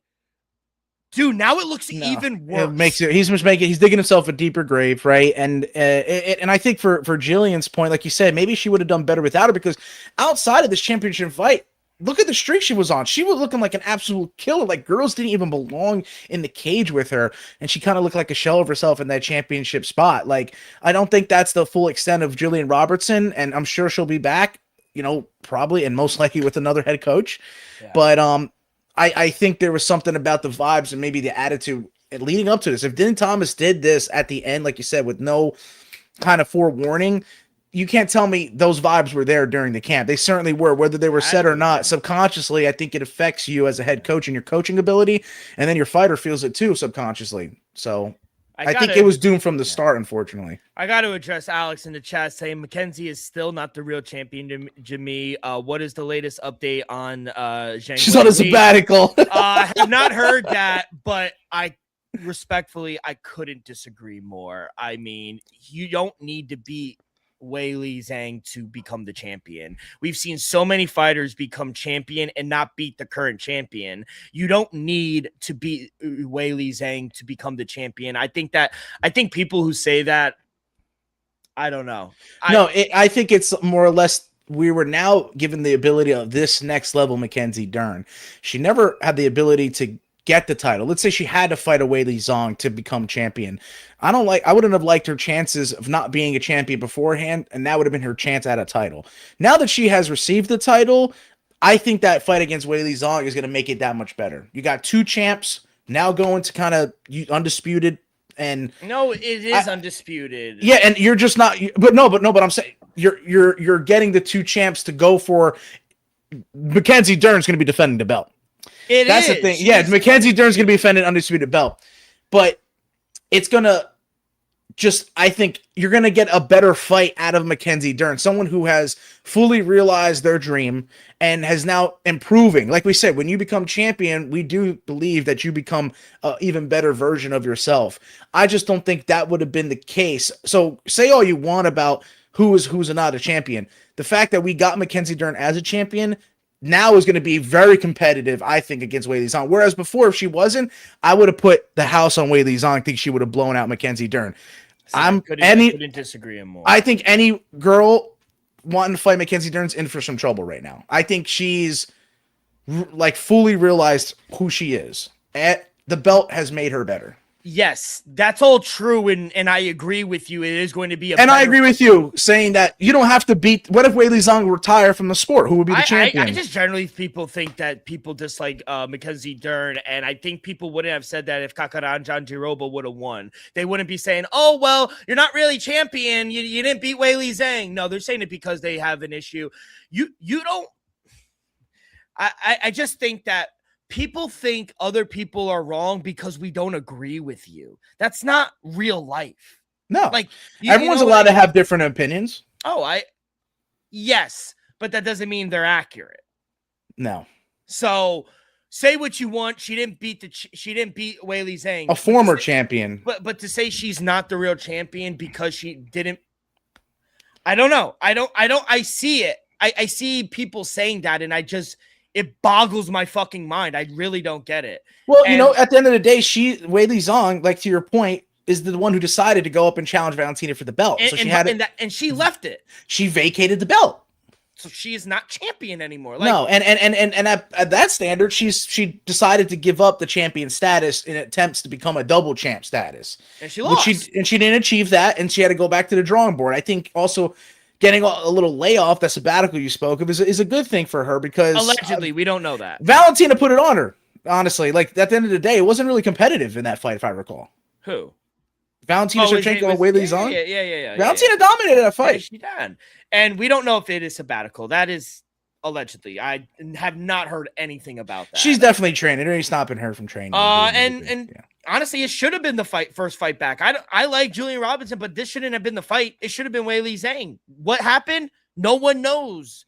Dude, now it looks even worse. It makes it. He's digging himself a deeper grave, right? And I think for Jillian's point, like you said, maybe she would have done better without her, because outside of this championship fight, look at the streak she was on. She was looking like an absolute killer. Like, girls didn't even belong in the cage with her, and she kind of looked like a shell of herself in that championship spot. Like, I don't think that's the full extent of Jillian Robertson, and I'm sure she'll be back, probably and most likely with another head coach. Yeah. But I think there was something about the vibes and maybe the attitude leading up to this. If Dylan Thomas did this at the end, like you said, with no kind of forewarning, you can't tell me those vibes were there during the camp. They certainly were, whether they were said or not. Subconsciously, I think it affects you as a head coach and your coaching ability, and then your fighter feels it too subconsciously. So I think it was doomed from the start, unfortunately. I got to address Alex in the chat saying Mackenzie is still not the real champion to me. What is the latest update on Zhang? She's on a sabbatical. I have not heard that, but I couldn't disagree more. I mean, you don't need to beat Weili Zhang to become the champion. We've seen so many fighters become champion and not beat the current champion. You don't need to beat Weili Zhang to become the champion. I think people who say that, I don't know. I think it's more or less, we were now given the ability of this next level Mackenzie Dern. She never had the ability to get the title. Let's say she had to fight a Weili Zhang to become champion. I wouldn't have liked her chances of not being a champion beforehand, and that would have been her chance at a title. Now that she has received the title, I think that fight against Weili Zhang is going to make it that much better. You got two champs now going to kind of undisputed, and no, it is undisputed. Yeah, and you're just not. But I'm saying you're getting the two champs to go for. Mackenzie Dern's going to be defending the belt. That's the thing. Yeah, Mackenzie Dern's going to be defending undisputed belt, but it's going to I think you're going to get a better fight out of Mackenzie Dern, someone who has fully realized their dream and has now improving. Like we said, when you become champion, we do believe that you become an even better version of yourself. I just don't think that would have been the case. So say all you want about who's not a champion. The fact that we got Mackenzie Dern as a champion now is going to be very competitive, I think, against Weili Zhang. Whereas before, if she wasn't, I would have put the house on Weili Zhang. I think she would have blown out Mackenzie Dern. I couldn't disagree more. I think any girl wanting to fight Mackenzie Dern's in for some trouble right now. I think she's fully realized who she is. The belt has made her better. Yes, that's all true, and I agree with you. It is going to be I agree with you saying that you don't have to beat. What if Weili Zhang retire from the sport? Who would be the champion? I just generally think that people dislike Mackenzie Dern, and I think people wouldn't have said that if Kakaran Janjiroba would have won. They wouldn't be saying, "Oh well, you're not really champion. You didn't beat Weili Zhang." No, they're saying it because they have an issue. You don't. I just think that. People think other people are wrong because we don't agree with you. That's not real life. No, everyone's allowed to have different opinions. Yes, but that doesn't mean they're accurate. No. So say what you want. She didn't beat Weili Zhang, a former champion. But to say she's not the real champion because she didn't, I don't know. I see it. I see people saying that, and it boggles my fucking mind. I really don't get it. Well, at the end of the day, Weili Zhang, like to your point, is the one who decided to go up and challenge Valentina for the belt. And she left it. She vacated the belt. So she is not champion anymore. No, and at that standard, she decided to give up the champion status in attempts to become a double champ status. And she lost. She didn't achieve that, and she had to go back to the drawing board. I think also getting a little layoff, that sabbatical you spoke of, is a good thing for her because allegedly we don't know that. Valentina put it on her. Honestly, at the end of the day, it wasn't really competitive in that fight, if I recall. Who? Valentina Shevchenko and Weili Zhang? Yeah. Valentina dominated that fight. Yeah, she did. And we don't know if it is sabbatical. That is allegedly. I have not heard anything about that. She's definitely training. There ain't stopping her from training. Honestly, it should have been the first fight back. I like Julian Robinson, but this shouldn't have been the fight. It should have been Weili Zhang. What happened? No one knows.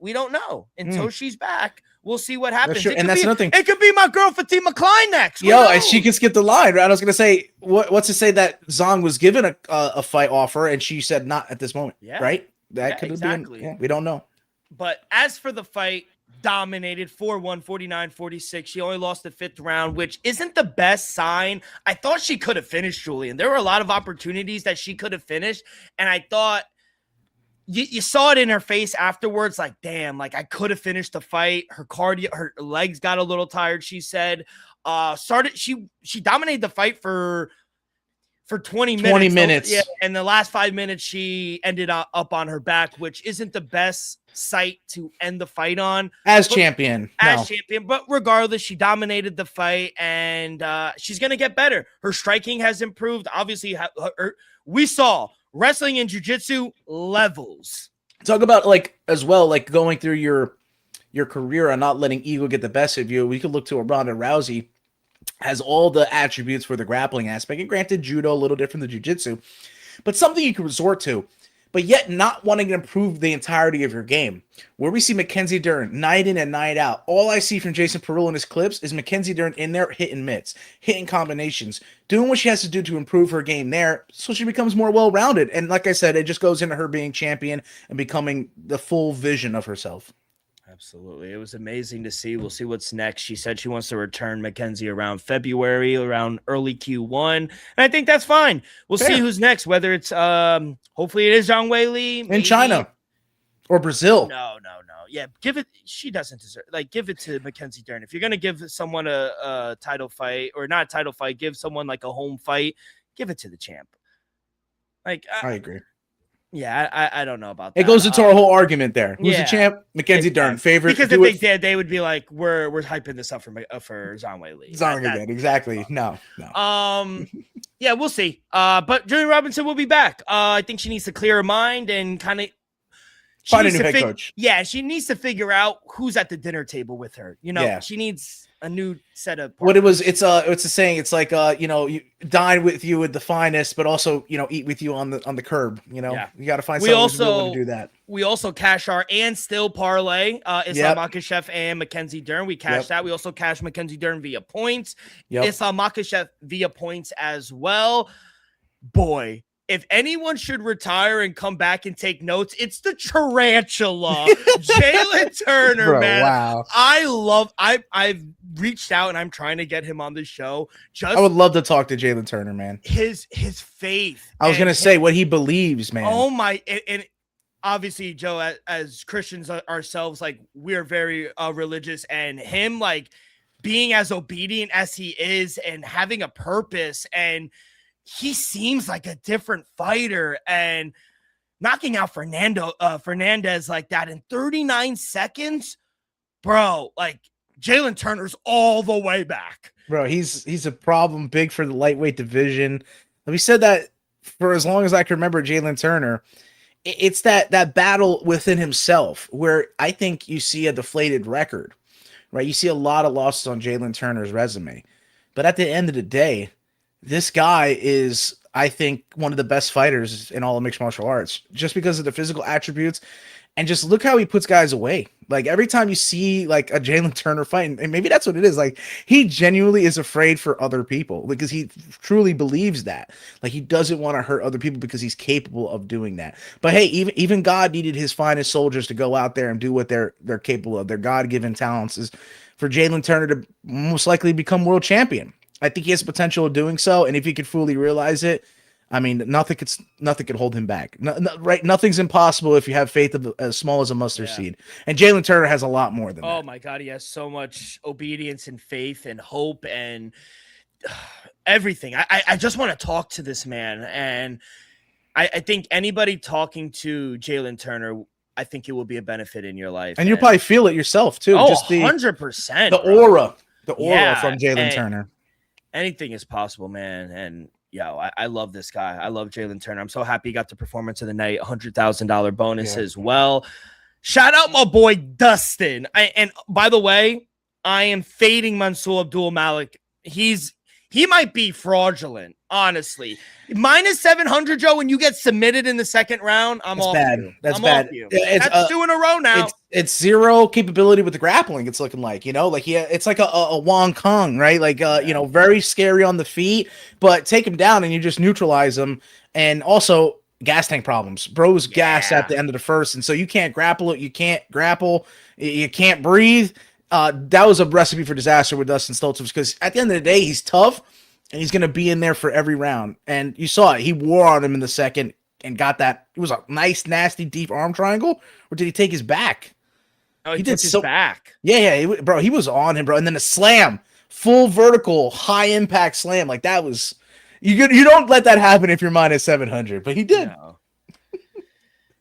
We don't know until she's back. We'll see what happens. And that's another thing. It could be my girl Fatima Klein next. And she can skip the line, right? I was gonna say, what's to say that Zhang was given a fight offer and she said not at this moment, right? That could have been. Yeah, we don't know. But as for the fight, dominated 4-1, 49, 46. She only lost the 5th round, which isn't the best sign. I thought she could have finished, Julian. There were a lot of opportunities that she could have finished, and I thought you saw it in her face afterwards, like, damn, like I could have finished the fight. Her cardio, her legs got a little tired, she said. She dominated the fight for 20 minutes. 20 minutes. Yeah, and the last 5 minutes, she ended up on her back, which isn't the best sight to end the fight on. As champion. But regardless, she dominated the fight, and she's going to get better. Her striking has improved. Obviously, we saw wrestling and jiu-jitsu levels. Talk about, like, as well, like, going through your career and not letting ego get the best of you. We could look to a Ronda Rousey, has all the attributes for the grappling aspect. And granted, judo, a little different than jiu-jitsu, but something you can resort to, but yet not wanting to improve the entirety of your game. Where we see Mackenzie Dern night in and night out, all I see from Jason Perillo in his clips is Mackenzie Dern in there hitting mitts, hitting combinations, doing what she has to do to improve her game there so she becomes more well-rounded. And like I said, it just goes into her being champion and becoming the full vision of herself. Absolutely. It was amazing to see. We'll see what's next. She said she wants to return Mackenzie around February, around early Q1. And I think that's fine. We'll see who's next, whether it's hopefully it is Zhang Weili. In China or Brazil. No. Yeah, give it. She doesn't deserve. Like, give it to Mackenzie Dern. If you're gonna give someone a title fight, or not a title fight, give someone like a home fight. Give it to the champ. Like, I agree. Yeah, I don't know about that. It goes into our whole argument there. Who's the champ? Mackenzie Dern. Favorite. Because if they did, they would be like, we're hyping this up for Zhang Weili. Zhang again, exactly. No. Yeah, we'll see. But Julian Robinson will be back. I think she needs to clear her mind and kind of find a new head coach. Yeah, she needs to figure out who's at the dinner table with her. You know, she needs a new set of partners. It's a saying. It's like you dine with you with the finest, but also eat with you on the curb. You got to find someone who's willing to do that. We also cash our and still parlay Islam Makhachev and Mackenzie Dern. We cashed that. We also cashed Mackenzie Dern via points. Islam Makhachev via points as well. Boy, if anyone should retire and come back and take notes, it's the tarantula, Jalen Turner, bro, man. Wow. I've reached out and I'm trying to get him on the show. I would love to talk to Jalen Turner, man. His faith. I was going to say what he believes, man. Oh my. And obviously, Joe, as Christians ourselves, like, we're very religious, and him, like, being as obedient as he is and having a purpose, and he seems like a different fighter, and knocking out Fernandez like that in 39 seconds, bro, like, Jalen Turner's all the way back. Bro, he's a problem big for the lightweight division. We said that for as long as I can remember Jalen Turner. It's that battle within himself where I think you see a deflated record, right? You see a lot of losses on Jalen Turner's resume. But at the end of the day, this guy is, I think, one of the best fighters in all of mixed martial arts, just because of the physical attributes, and just look how he puts guys away. Like, every time you see like a Jalen Turner fight, and maybe that's what it is, like, he genuinely is afraid for other people because he truly believes that. Like, he doesn't want to hurt other people because he's capable of doing that. But hey, even God needed his finest soldiers to go out there and do what they're capable of. Their God-given talents is for Jalen Turner to most likely become world champion. I think he has potential of doing so, and if he could fully realize it, I mean, nothing could hold him back. Right? Nothing's impossible if you have faith of as small as a mustard seed. And Jalen Turner has a lot more than that. Oh my God, he has so much obedience and faith and hope and everything. I just want to talk to this man, and I think anybody talking to Jalen Turner, I think it will be a benefit in your life. And you'll probably feel it yourself too. Oh, just 100%. The aura from Jalen Turner. Anything is possible, man. And I love this guy. I love Jalen Turner. I'm so happy he got the performance of the night, $100,000 bonus as well. Shout out my boy Dustin. And by the way, I am fading Mansoor Abdul Malik. He might be fraudulent, honestly. Minus 700, Joe, when you get submitted in the second round, I'm off you. That's bad. That's 2 in a row now. It's zero capability with the grappling, it's looking like, it's like a Wong Kong, right? Like, very scary on the feet, but take him down and you just neutralize him. And also, gas tank problems. Bro was gassed Yeah. at the end of the first, and so you can't grapple it. You can't grapple. You can't breathe. That was a recipe for disaster with Dustin Stoltzfus because at the end of the day, he's tough and he's going to be in there for every round. And you saw it. He wore on him in the second and got that. It was a nice, nasty, deep arm triangle. Or did he take his back? Oh, he did his back. Yeah, bro, he was on him, bro. And then a slam, full vertical, high impact slam. Like that was, you don't let that happen if you're minus 700, but he did. No.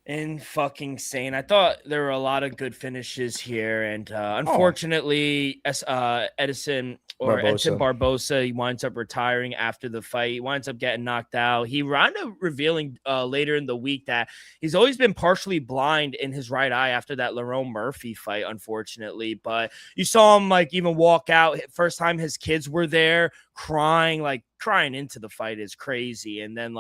In fucking sane. I thought there were a lot of good finishes here, and unfortunately, Edson Barbosa, he winds up retiring after the fight. He winds up getting knocked out. He wound up revealing later in the week that he's always been partially blind in his right eye after that Lerone Murphy fight, unfortunately. But you saw him like even walk out. First time his kids were there, crying into the fight is crazy. And then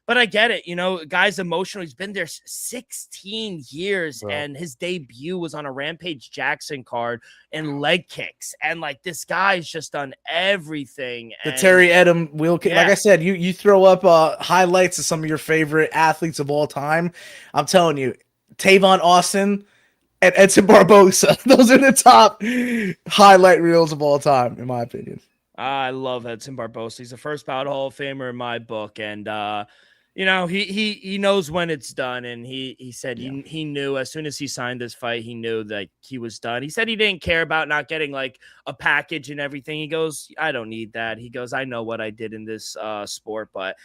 but I get it, guy's emotional. He's been there 16 years, bro. And his debut was on a Rampage Jackson card and leg kicks. And this guy's just done everything. The Terry Edom wheel kick. Yeah. Like I said, you throw up highlights of some of your favorite athletes of all time. I'm telling you, Tavon Austin and Edson Barbosa. Those are the top highlight reels of all time, in my opinion. I love Edson Barbosa. He's a first ballot Hall of Famer in my book. And, he knows when it's done, and he said he knew as soon as he signed this fight, he knew that he was done. He said he didn't care about not getting a package and everything. He goes, I don't need that. He goes, I know what I did in this sport. But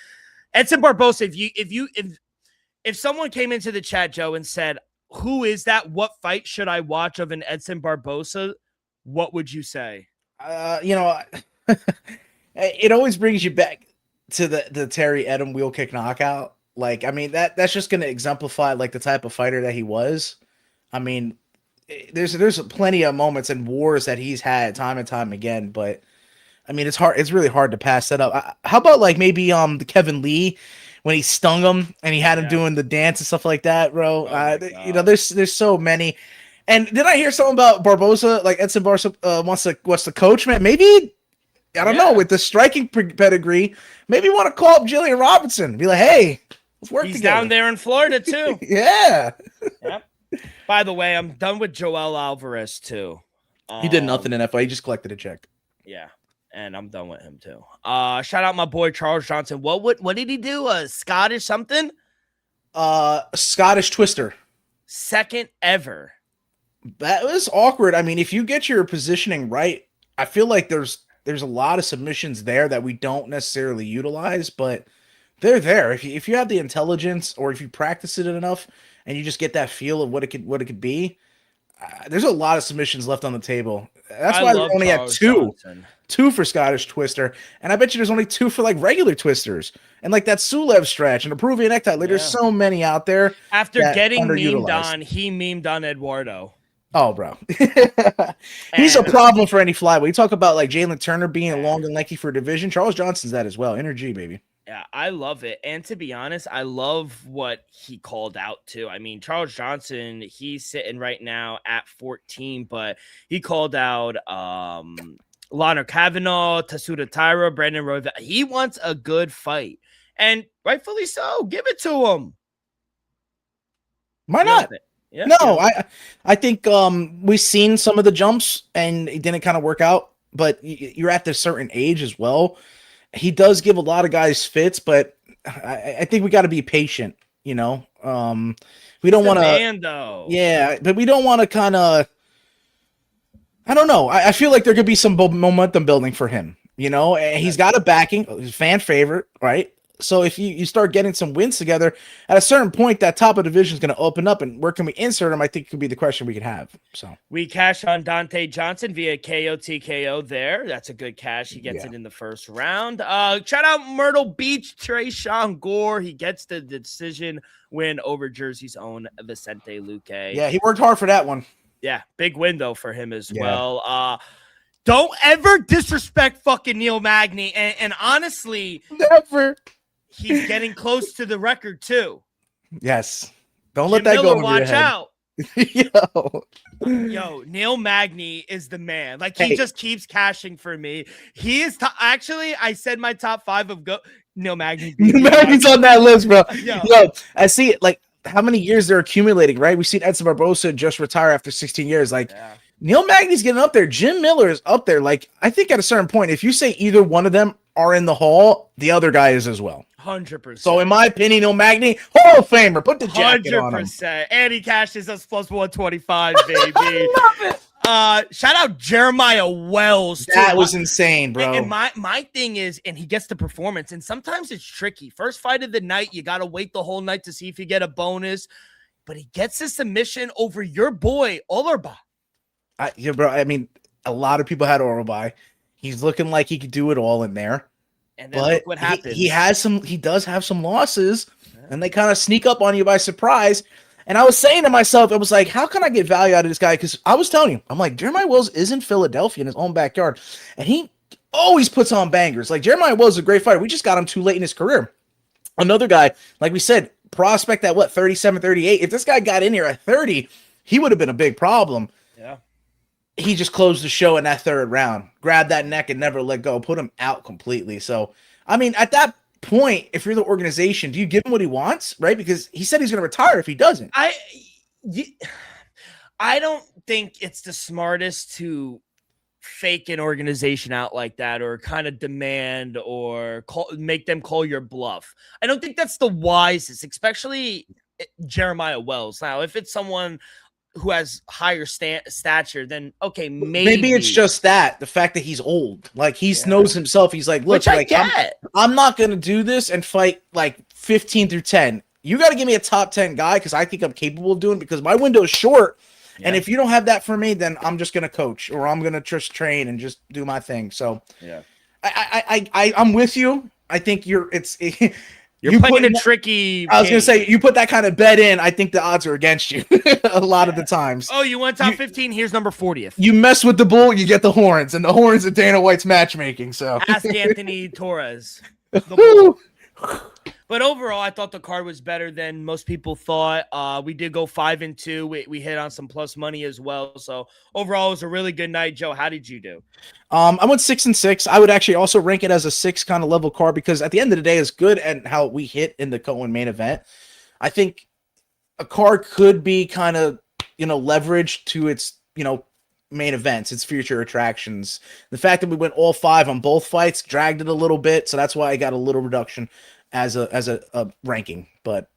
Edson Barbosa, if someone came into the chat, Joe, and said, who is that? What fight should I watch of an Edson Barbosa? What would you say? It always brings you back to the Terry Edom wheel kick knockout. That's just going to exemplify the type of fighter that he was. I mean, there's plenty of moments and wars that he's had time and time again, but I mean, it's really hard to pass that up. How about maybe the Kevin Lee when he stung him and he had him doing the dance and stuff like that, bro? There's so many. And did I hear something about Barbosa? Edson Barbosa wants to coach, man. Maybe, I don't know, with the striking pedigree, maybe want to call up Jillian Robinson. Be like, hey, let's work together. He's down there in Florida, too. Yeah. Yep. By the way, I'm done with Joel Alvarez, too. He did nothing in that fight. He just collected a check. Yeah, and I'm done with him, too. Shout out my boy, Charles Johnson. What did he do? A Scottish something? Scottish twister. Second ever. That was awkward. I mean, if you get your positioning right, I feel like there's a lot of submissions there that we don't necessarily utilize, but they're there. If you have the intelligence, or if you practice it enough and you just get that feel of what it could be, there's a lot of submissions left on the table. That's why we only had two for Scottish twister, and I bet you there's only two for regular twisters, and that Sulev stretch and a Peruvian necktie. There's so many out there. After getting memed on, he memed on Eduardo. Oh, bro. He's a problem for any flyweight. You talk about Jalen Turner being long and lanky for a division. Charles Johnson's that as well. Energy, baby. Yeah, I love it. And to be honest, I love what he called out too. I mean, Charles Johnson, he's sitting right now at 14, but he called out Lana Kavanaugh, Tasuda Taira, Brandon Roy. He wants a good fight. And rightfully so. Give it to him. Why not? Yeah, no, I think we've seen some of the jumps and it didn't kind of work out, but you're at this certain age as well. He does give a lot of guys fits, but I think we got to be patient, We don't want to, yeah, but we don't want to kind of, I don't know. I feel like there could be some momentum building for him, he's got a backing, he's a fan favorite, right? So if you start getting some wins together, at a certain point, that top of the division is going to open up, and where can we insert him? I think could be the question we could have. So we cash on Dante Johnson via KO TKO there. That's a good cash. He gets it in the first round. Shout out Myrtle Beach, Trayshawn Gore. He gets the decision win over Jersey's own Vicente Luque. Yeah, he worked hard for that one. Yeah, big win though for him as well. Don't ever disrespect fucking Neil Magny, and honestly, never. He's getting close to the record too. Yes. Don't let that go over watch your head. out. Yo, Neil Magny is the man. He just keeps cashing for me. He is actually, I said my top 5 of Neil Magny. Magny's on that list, bro. Yo. Yo, I see it. Like, how many years they're accumulating, right? We've seen Edson Barbosa just retire after 16 years. Like, Neil Magny's getting up there. Jim Miller is up there. Like, I think at a certain point, if you say either one of them are in the Hall, the other guy is as well. 100%. So, in my opinion, Neil Magny, Hall of Famer. Put the jacket on him. 100%. And he cashes us plus 125, baby. I love it. Shout out Jeremiah Wells. That was insane, bro. And my thing is, and he gets the performance, and sometimes it's tricky. First fight of the night, you got to wait the whole night to see if you get a bonus. But he gets his submission over your boy, Olerba. Yeah, bro. I mean, a lot of people had Olerba. He's looking like he could do it all in there. And then look what happens. He does have some losses, and they kind of sneak up on you by surprise. And I was saying to myself, I was like, how can I get value out of this guy? Because I was telling you, I'm like, Jeremiah Wells is in Philadelphia in his own backyard, and he always puts on bangers. Like, Jeremiah Wells is a great fighter. We just got him too late in his career. Another guy, like we said, prospect at 37, 38. If this guy got in here at 30, he would have been a big problem. Yeah. He just closed the show in that third round, grabbed that neck and never let go, put him out completely. So, I mean, at that point, if you're the organization, do you give him what he wants, right? Because he said he's going to retire if he doesn't. I don't think it's the smartest to fake an organization out like that, or kind of demand or make them call your bluff. I don't think that's the wisest, especially Jeremiah Wells. Now, if it's someone who has higher stature, then okay, maybe it's just that the fact that he's old, like he knows himself. He's like, look, like, I'm not going to do this and fight like 15 through 10. You got to give me a top 10 guy because I think I'm capable of doing it, because my window is short. Yeah. And if you don't have that for me, then I'm just going to coach, or I'm going to just train and just do my thing. So yeah, I'm with you. I think you're playing a tricky. I was going to say, you put that kind of bet in, I think the odds are against you a lot of the times. Oh, you went top 15. Here's number 40th. You mess with the bull, you get the horns, and the horns are Dana White's matchmaking. So ask Anthony Torres. The bull. But overall, I thought the card was better than most people thought. We did go 5-2. We hit on some plus money as well. So overall, it was a really good night. Joe, how did you do? I went 6-6. I would actually also rank it as a 6 kind of level card, because at the end of the day, it's good and how we hit in the Cohen main event. I think a card could be kind of, leveraged to its, main events, its future attractions. The fact that we went all 5 on both fights dragged it a little bit, so that's why I got a little reduction as a ranking. But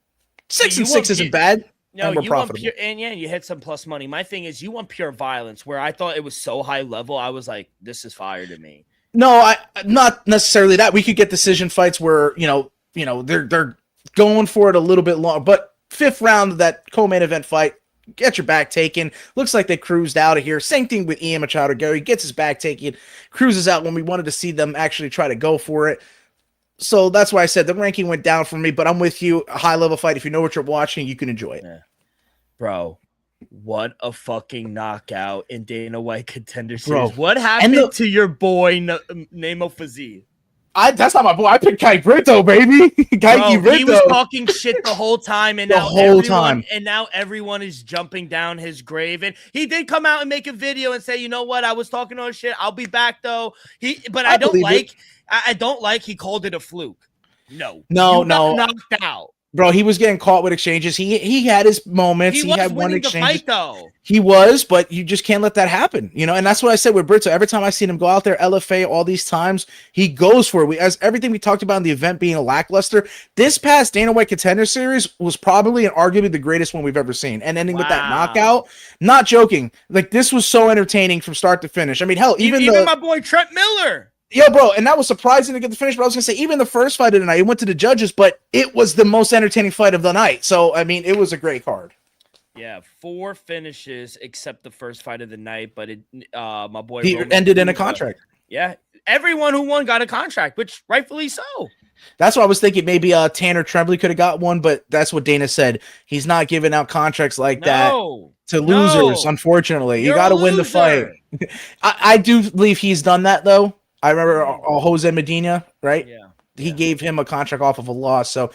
6-6 isn't bad. No, you want pure, and you hit some plus money. My thing is, you want pure violence, where I thought it was so high level. I was like, this is fire to me. No, I not necessarily that. We could get decision fights where they're going for it a little bit long, but 5th round of that co-main event fight, get your back taken. Looks like they cruised out of here. Same thing with Ian Machado. Gary gets his back taken, cruises out when we wanted to see them actually try to go for it. So that's why I said the ranking went down for me, but I'm with you. A high-level fight, if you know what you're watching, you can enjoy it. Yeah. Bro, what a fucking knockout in Dana White Contender Series. Bro, what happened to your boy, Nemo Fazi? That's not my boy. I picked Kai Brito, baby. He was talking shit the whole time, and now everyone is jumping down his grave. And he did come out and make a video and say, you know what? I was talking all shit. I'll be back though. I don't like he called it a fluke. No. Knocked out. Bro, he was getting caught with exchanges. He had his moments. He had one exchange. Fight, though. He was, but you just can't let that happen. And that's what I said with Brito. Every time I seen him go out there, LFA, all these times, he goes for it. As everything we talked about in the event being a lackluster, this past Dana White Contender Series was probably and arguably the greatest one we've ever seen. And ending with that knockout, not joking. Like, this was so entertaining from start to finish. I mean, hell, even my boy Trent Miller. Yeah, bro, and that was surprising to get the finish, but I was going to say, even the first fight of the night, it went to the judges, but it was the most entertaining fight of the night. So, I mean, it was a great card. Yeah, 4 finishes except the first fight of the night, but my boy he ended in a contract. Yeah, everyone who won got a contract, which rightfully so. That's what I was thinking. Maybe Tanner Tremblay could have got one, but that's what Dana said. He's not giving out contracts like that to losers, unfortunately. You got to win the fight. I do believe he's done that, though. I remember Jose Medina, right? Yeah. He gave him a contract off of a loss. So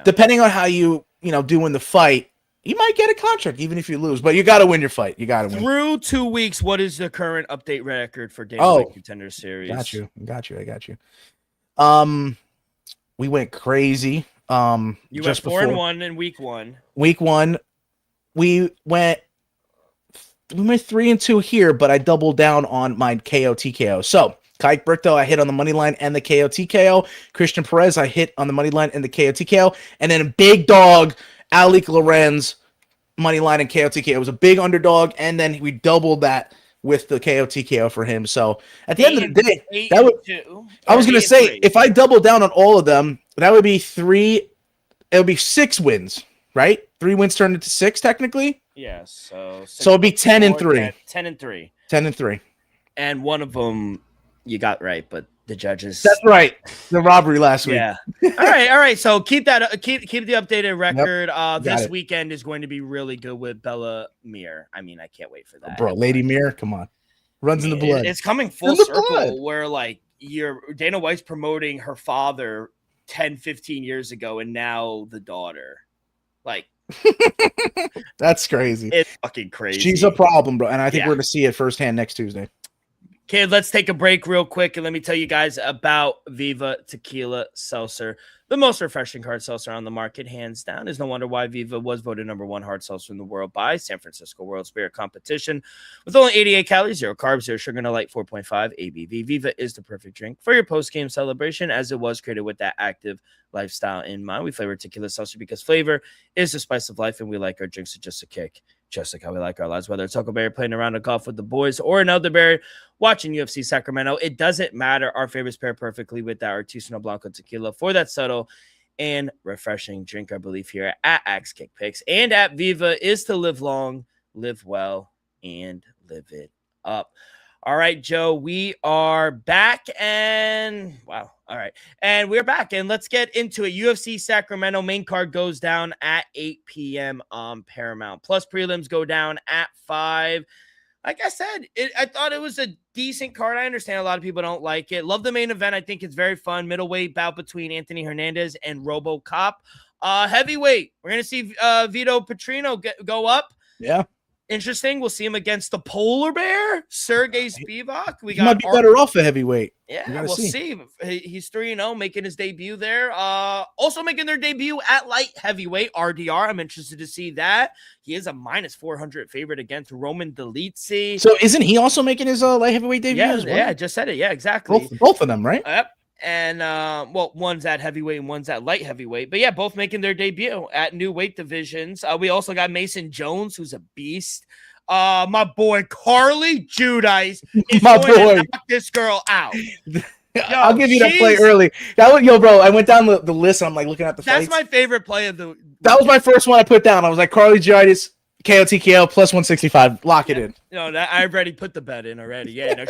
depending on how you do in the fight, you might get a contract even if you lose. But you got to win your fight. You got to win. Through 2 weeks, what is the current update record for Dana White Contender Series? I got you. We went crazy. You just went before 4-1 in week 1. week 1, we went 3-2 here, but I doubled down on my KO TKO. So Kike Brickto, I hit on the money line and the KO TKO. Christian Perez, I hit on the money line and the KO TKO. And then big dog, Alec Lorenz, money line and KO TKO. It was a big underdog, and then we doubled that with the KO TKO for him. So at the end of the day, that would, I was going to say, if I double down on all of them, that would be 6 wins, right? 3 wins turned into 6 technically. Yeah, so it'd be 10-3. 10-3. 10-3. And one of them you got right, but the judges. That's right. The robbery last week. Yeah. All right. So keep that. Keep the updated record. Yep. This weekend is going to be really good with Bella Mir. I mean, I can't wait for that. Bro, Lady Mir, come on. Runs in the blood. It's coming full circle where like Dana White's promoting her father 10, 15 years ago, and now the daughter. Like, that's crazy. It's fucking crazy. She's a problem, bro. And I think we're going to see it firsthand next Tuesday. Okay, let's take a break real quick, and let me tell you guys about Viva Tequila Seltzer, the most refreshing hard seltzer on the market, hands down. There's no wonder why Viva was voted #1 hard seltzer in the world by San Francisco World Spirit Competition. With only 88 calories, 0 carbs, 0 sugar, no light, 4.5 ABV, Viva is the perfect drink for your post-game celebration, as it was created with that active lifestyle in mind. We flavor tequila seltzer because flavor is the spice of life, and we like our drinks with just a kick. Just like how we like our lives, whether it's Huckleberry playing around a golf with the boys or an elderberry watching UFC Sacramento, it doesn't matter. Our favorites pair perfectly with that artisanal blanco tequila for that subtle and refreshing drink. Our belief here at Axe Kick Picks and at Viva is to live long, live well, and live it up. All right, Joe, we are back, and wow. All right, and we're back, and let's get into it. UFC Sacramento main card goes down at 8 p.m. on Paramount. Plus prelims go down at 5. Like I said, I thought it was a decent card. I understand a lot of people don't like it. Love the main event. I think it's very fun. Middleweight bout between Anthony Hernandez and RoboCop. Heavyweight, we're going to see Vito Petrino go up. Yeah. Interesting. We'll see him against the polar bear, Sergey Spivak. He might be better off a heavyweight. Yeah, we'll see. He's 3-0, making his debut there. Also making their debut at light heavyweight, RDR. I'm interested to see that. He is a -400 favorite against Roman Dolidze. So isn't he also making his light heavyweight debut? Yeah, I just said it. Yeah, exactly. Both of them, right? Yep. And, one's at heavyweight and one's at light heavyweight. But, yeah, both making their debut at new weight divisions. We also got Mason Jones, who's a beast. My boy Carly Judice is going to knock this girl out. I'll give you that play early. Bro, I went down the list. And I'm, like, looking at the fights. That's my favorite play of the That was my first one I put down. I was like, Carly Judice, KO TKO, plus 165. Lock it in. I already put the bet in already. Yeah, no,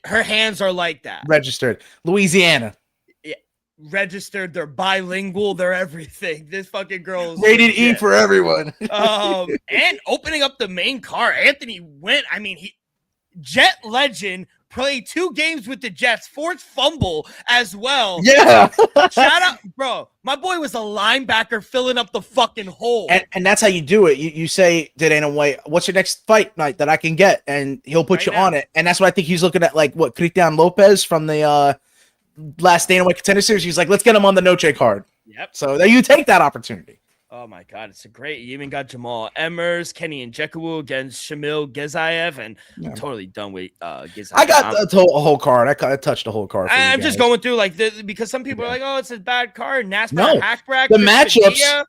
her hands are like that. Registered. Louisiana. Yeah. Registered. They're bilingual. They're everything. This fucking girl is rated E for everyone. And opening up the main card, Anthony went. I mean, Jet legend played 2 games with the Jets, forced fumble as well. Yeah. Shout out, bro. My boy was a linebacker filling up the fucking hole. And that's how you do it. You say to Dana White, what's your next fight night that I can get? And he'll put you on it. And that's what I think he's looking at, like, Cristian Lopez from the last Dana White Contender Series. He's like, let's get him on the Noche card. Yep. So you take that opportunity. Oh, my God. It's a great. You even got Jamal Emmers, Kenny Nzechukwu against Shamil Gezayev, and I'm totally done with Gezayev. I got a whole card. I touched the whole card. I'm just going through, like, because some people are like, oh, it's a bad card. NASCAR, Hackbrack. The matchups.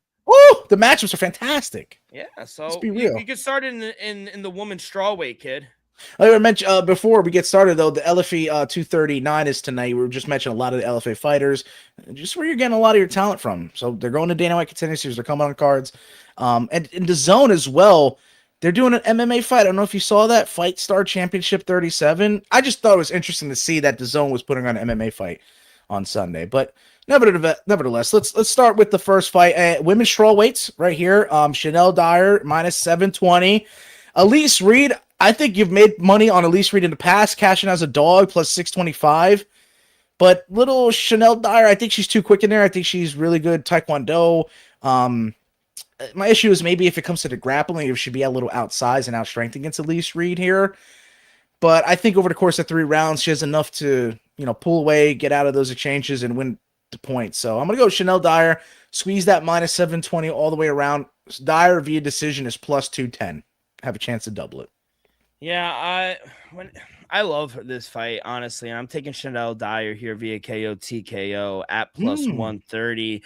The matchups are fantastic. Yeah, so let's be real. You get started in the woman's strawweight, kid. Like I mentioned before we get started, though, the LFA 239 is tonight. We were just mentioning a lot of the LFA fighters, just where you're getting a lot of your talent from. So they're going to Dana White Contender Series. They're coming on cards. And in the zone as well, they're doing an MMA fight. I don't know if you saw that. Fight Star Championship 37. I just thought it was interesting to see that the zone was putting on an MMA fight on Sunday. But nevertheless, let's start with the first fight. Women's strawweights right here. Chanel Dyer, -720. Elise Reed, I think you've made money on Elise Reed in the past, cashing as a dog, plus 625. But little Chanel Dyer, I think she's too quick in there. I think she's really good Taekwondo. My issue is maybe if it comes to the grappling, it should be a little outsized and outstrength against Elise Reed here. But I think over the course of 3 rounds, she has enough to, pull away, get out of those exchanges, and win the point. So I'm going to go Chanel Dyer, squeeze that minus 720 all the way around. Dyer via decision is plus 210. Have a chance to double it. Yeah, I love this fight, honestly. And I'm taking Chanel Dyer here via KO TKO at plus 130.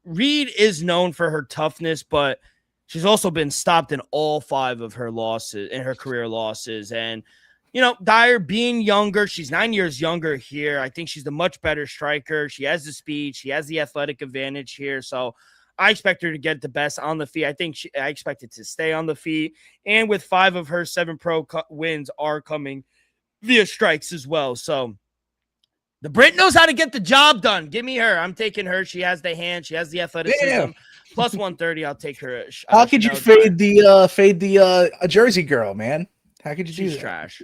Reed is known for her toughness, but she's also been stopped in all 5 of her losses, in her career losses. And, Dyer being younger, she's 9 years younger here. I think she's the much better striker. She has the speed. She has the athletic advantage here. So I expect her to get the best on the feet. I expect it to stay on the feet. And with 5 of her 7 pro wins are coming via strikes as well. So the Brit knows how to get the job done. Give me her. I'm taking her. She has the hand. She has the athleticism. Damn. Plus 130. I'll take her. How could you fade the Jersey girl, man? How could you do that? Trash.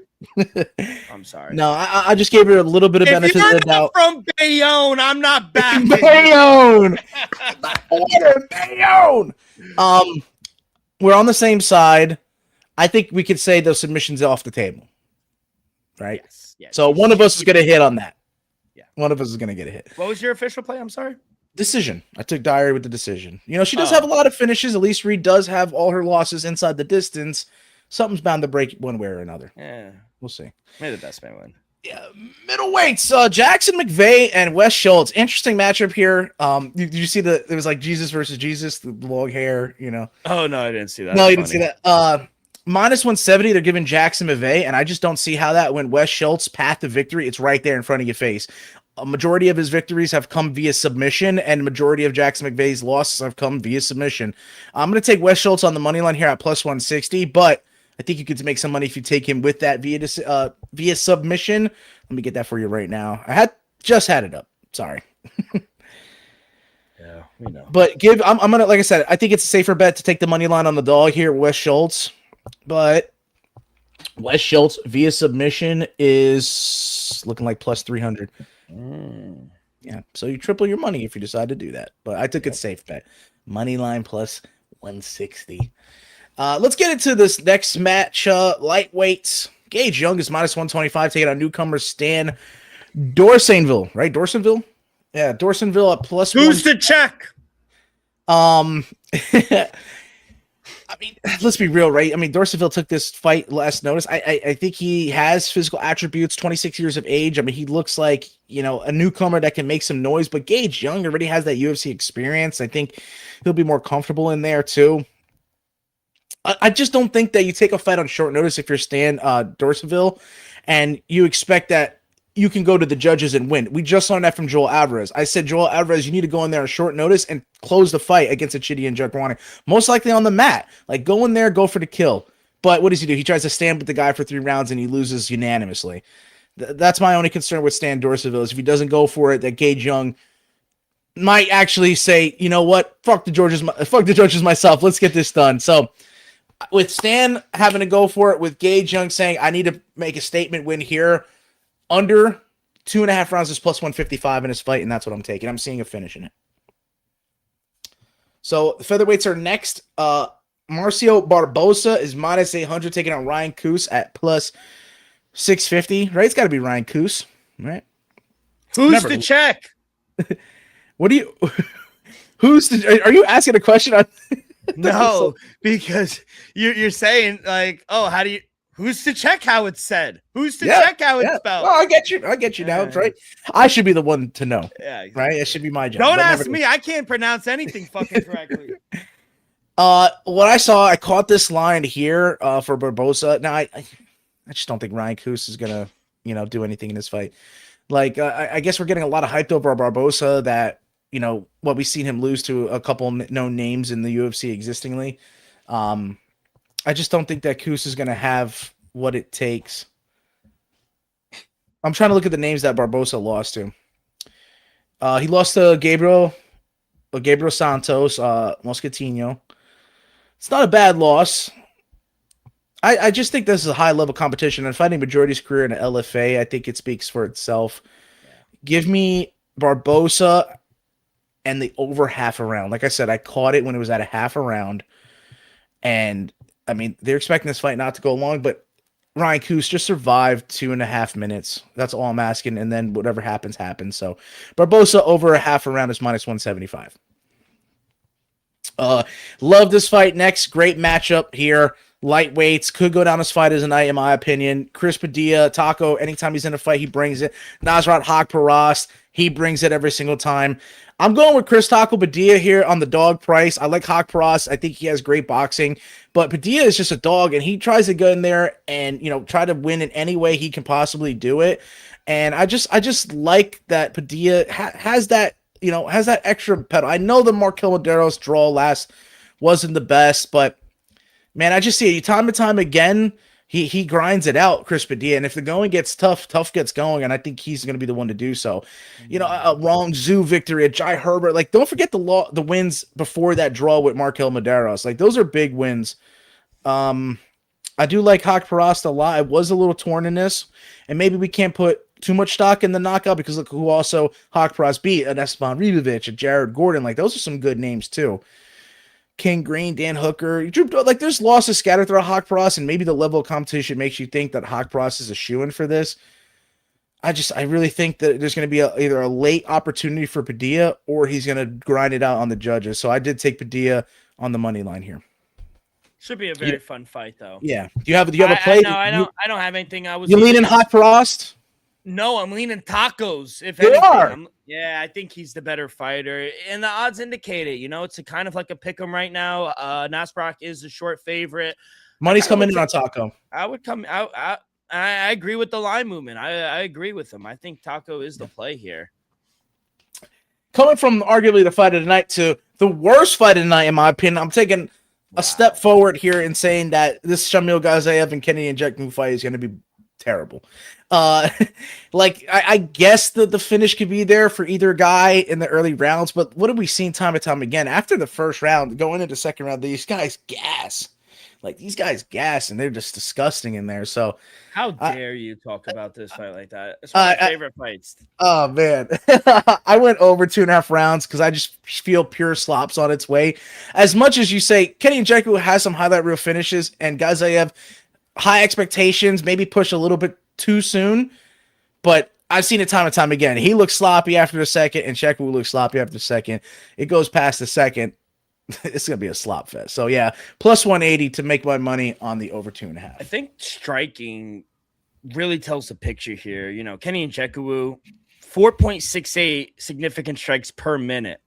I'm sorry. No, I just gave her a little bit of benefit of the doubt. From Bayonne, I'm not back. Bayonne. Bayonne. We're on the same side. I think we could say those submissions off the table, right? Yes. So one of us is going to hit on that. Yeah. One of us is going to get a hit. What was your official play? I'm sorry. Decision. I took Dyer with the decision. She does have a lot of finishes. At least Reed does have all her losses inside the distance. Something's bound to break one way or another. Yeah. We'll see. May the best man win. Yeah, middleweights. Jackson McVeigh and Wes Schultz. Interesting matchup here. Did you see it was like Jesus versus Jesus, the long hair, Oh, no, I didn't see that. No, you didn't see that. Minus 170, they're giving Jackson McVeigh, and I just don't see how that when Wes Schultz path to victory, it's right there in front of your face. A majority of his victories have come via submission, and majority of Jackson McVeigh's losses have come via submission. I'm going to take Wes Schultz on the money line here at plus 160, but I think you could make some money if you take him with that via submission. Let me get that for you right now. I just had it up. Sorry. Yeah, we know. But I'm gonna, like I said, I think it's a safer bet to take the money line on the dog here, Wes Schultz. But Wes Schultz via submission is looking like plus 300. Yeah, so you triple your money if you decide to do that. But I took a safe bet. Money line plus 160. Let's get into this next match. Lightweights. Gage Young is minus 125, taking on newcomer Stan Dorsainville, right? Dorsainville? Yeah, Dorsainville at plus Who's the check? I mean, let's be real, right? I mean, Dorsainville took this fight last notice. I think he has physical attributes, 26 years of age. I mean, he looks like, a newcomer that can make some noise, but Gage Young already has that UFC experience. I think he'll be more comfortable in there too. I just don't think that you take a fight on short notice if you're Stan Dorsainville and you expect that you can go to the judges and win. We just learned that from Joel Alvarez. I said, Joel Alvarez, you need to go in there on short notice and close the fight against a Chidi and Jagwani. Most likely on the mat. Like, go in there, go for the kill. But what does he do? He tries to stand with the guy for 3 rounds and he loses unanimously. That's my only concern with Stan Dorsainville is if he doesn't go for it, that Gage Young might actually say, you know what? Fuck the judges myself. Let's get this done. So with Stan having to go for it, with Gage Young saying, I need to make a statement win here, under 2.5 rounds is plus 155 in his fight, and that's what I'm taking. I'm seeing a finish in it. So the featherweights are next. Marcio Barbosa is minus 800, taking on Ryan Coos at plus 650. Right? It's got to be Ryan Coos, right? Who's the check? What do you? Are you asking a question? No, because you're saying like, oh, how do you? Who's to check how it's said? Who's to check how it's spelled? Well, I get you now. It's right. I should be the one to know. Yeah, exactly. Right. It should be my job. Don't ask me. I can't pronounce anything fucking correctly. What I saw, I caught this line here for Barbosa. Now, I just don't think Ryan Coos is gonna, do anything in this fight. Like, I guess we're getting a lot of hyped over Barbosa that, what we've seen him lose to a couple known names in the UFC existingly. I just don't think that Coos is going to have what it takes. I'm trying to look at the names that Barbosa lost to. He lost to Gabriel Santos, Moscatino. It's not a bad loss. I just think this is a high-level competition. And fighting majority's career in an LFA, I think it speaks for itself. Yeah. Give me Barbosa and the over half a round. Like I said, I caught it when it was at a half a round. And I mean, they're expecting this fight not to go long, but Ryan Coos, just survive 2.5 minutes. That's all I'm asking. And then whatever happens, happens. So Barbosa over a half a round is minus 175. Love this fight. Next, great matchup here. Lightweights could go down as fight as a night, in my opinion. Chris Padilla, Taco, anytime he's in a fight, he brings it. Nasrat Haqparast, he brings it every single time. I'm going with Chris Taco Padilla here on the dog price. I like Haqparast. I think he has great boxing, but Padilla is just a dog, and he tries to go in there and try to win in any way he can possibly do it. And I just like that Padilla has that has that extra pedal. I know the Markel Madero's draw last wasn't the best, but man, I just see it time and time again. He grinds it out, Chris Padilla. And if the going gets tough gets going, and I think he's going to be the one to do so. A Wrong Zoo victory, a Jai Herbert. Like, don't forget the wins before that draw with Markel Maderos. Like, those are big wins. I do like Haqparast a lot. I was a little torn in this, and maybe we can't put too much stock in the knockout because look who also Haqparast beat: an Esteban Ribovic, a Jared Gordon. Like, those are some good names too. King Green, Dan Hooker. Like, there's losses scattered throughout Haqparast, and maybe the level of competition makes you think that Haqparast is a shoo-in for this. I really think that there's going to be either a late opportunity for Padilla, or he's going to grind it out on the judges. So I did take Padilla on the money line here. Should be a very fun fight, though. Yeah. Do you have a play? No, I don't have anything. You leaning Haqparast? No, I'm leaning Tacos. If you are. I think he's the better fighter, and the odds indicate it. It's a kind of like a pick 'em right now. Nasbrock is the short favorite. Money's coming in on Taco. I would come out. I agree with the line movement. I agree with him. I think Taco is the play here. Coming from arguably the fight of the night to the worst fight of the night, in my opinion, I'm taking a step forward here in saying that this Shamil Ghaziyev and Kenny Nzechukwu fight is going to be terrible. I guess the finish could be there for either guy in the early rounds, but what have we seen time and time again? After the first round, going into the second round, these guys gas. Like, these guys gas, and they're just disgusting in there. So how dare you talk about this fight like that? It's one of my favorite fights. Oh, man. I went over 2.5 rounds because I just feel pure slops on its way. As much as you say, Kenny Nzechukwu has some highlight reel finishes, and Ghaziyev, high expectations, maybe push a little bit too soon, but I've seen it time and time again. He looks sloppy after the second, and Nzechukwu looks sloppy after the second. It goes past the second. It's going to be a slop fest. So, yeah, plus 180 to make my money on the over 2.5. I think striking really tells the picture here. Kenny Nzechukwu, 4.68 significant strikes per minute.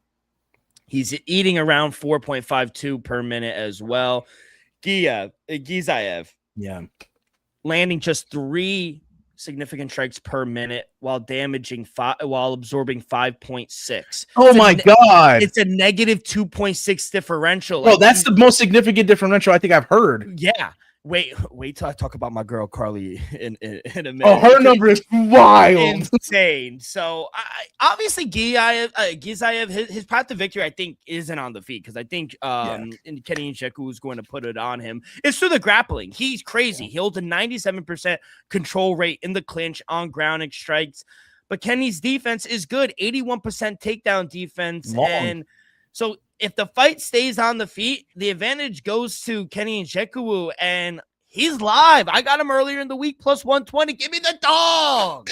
He's eating around 4.52 per minute as well. Ghaziyev. Yeah. Landing just 3 significant strikes per minute while absorbing 5.6. Oh my God. It's a negative 2.6 differential. Oh, that's the most significant differential I think I've heard. Yeah. Wait till I talk about my girl Carly in a minute. Oh, her number is wild. Insane. So obviously Ghaziyev, his path to victory, I think, isn't on the feet, because I think Kenny Nzechukwu is going to put it on him. It's through the grappling. He's crazy. He holds a 97% control rate in the clinch on ground and strikes. But Kenny's defense is good, 81% takedown defense. Long. And so if the fight stays on the feet, the advantage goes to Kenny Nzechukwu, and he's live. I got him earlier in the week, plus 120. Give me the dog.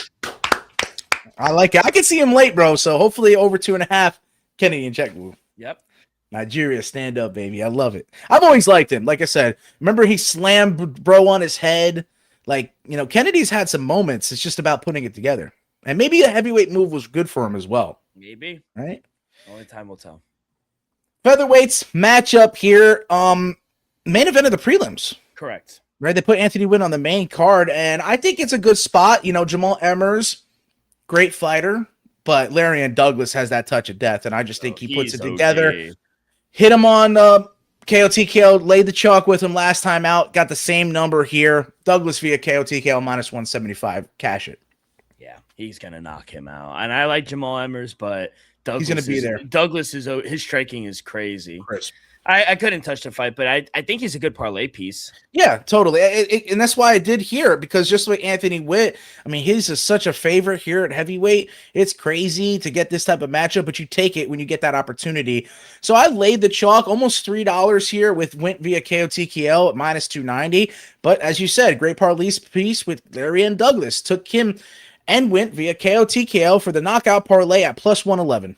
I like it. I can see him late, bro. So hopefully over 2.5, Kenny Nzechukwu. Yep. Nigeria, stand up, baby. I love it. I've always liked him. Like I said, remember he slammed bro on his head? Like, Kennedy's had some moments. It's just about putting it together. And maybe a heavyweight move was good for him as well. Maybe. Right? Only time will tell. Featherweights matchup here. Main event of the prelims. Correct. Right? They put Anthony Wynn on the main card, and I think it's a good spot. Jamal Emmers, great fighter, but Larian Douglas has that touch of death, and I just think he puts it together. Okay. Hit him on KOTKO, laid the chalk with him last time out, got the same number here. Douglas via KOTKO minus 175. Cash it. Yeah, he's going to knock him out. And I like Jamal Emmers, but Douglas he's going to be there. Douglas his striking is crazy. Crisp. I couldn't touch the fight, but I think he's a good parlay piece. Yeah, totally. And that's why I did here, because just like Anthony Witt, I mean, he's such a favorite here at heavyweight. It's crazy to get this type of matchup, but you take it when you get that opportunity. So I laid the chalk almost $3 here with Witt via KO/TKO at minus 290. But as you said, great parlay piece with Larry and Douglas. Took him and Witt via KO/TKO for the knockout parlay at plus 111.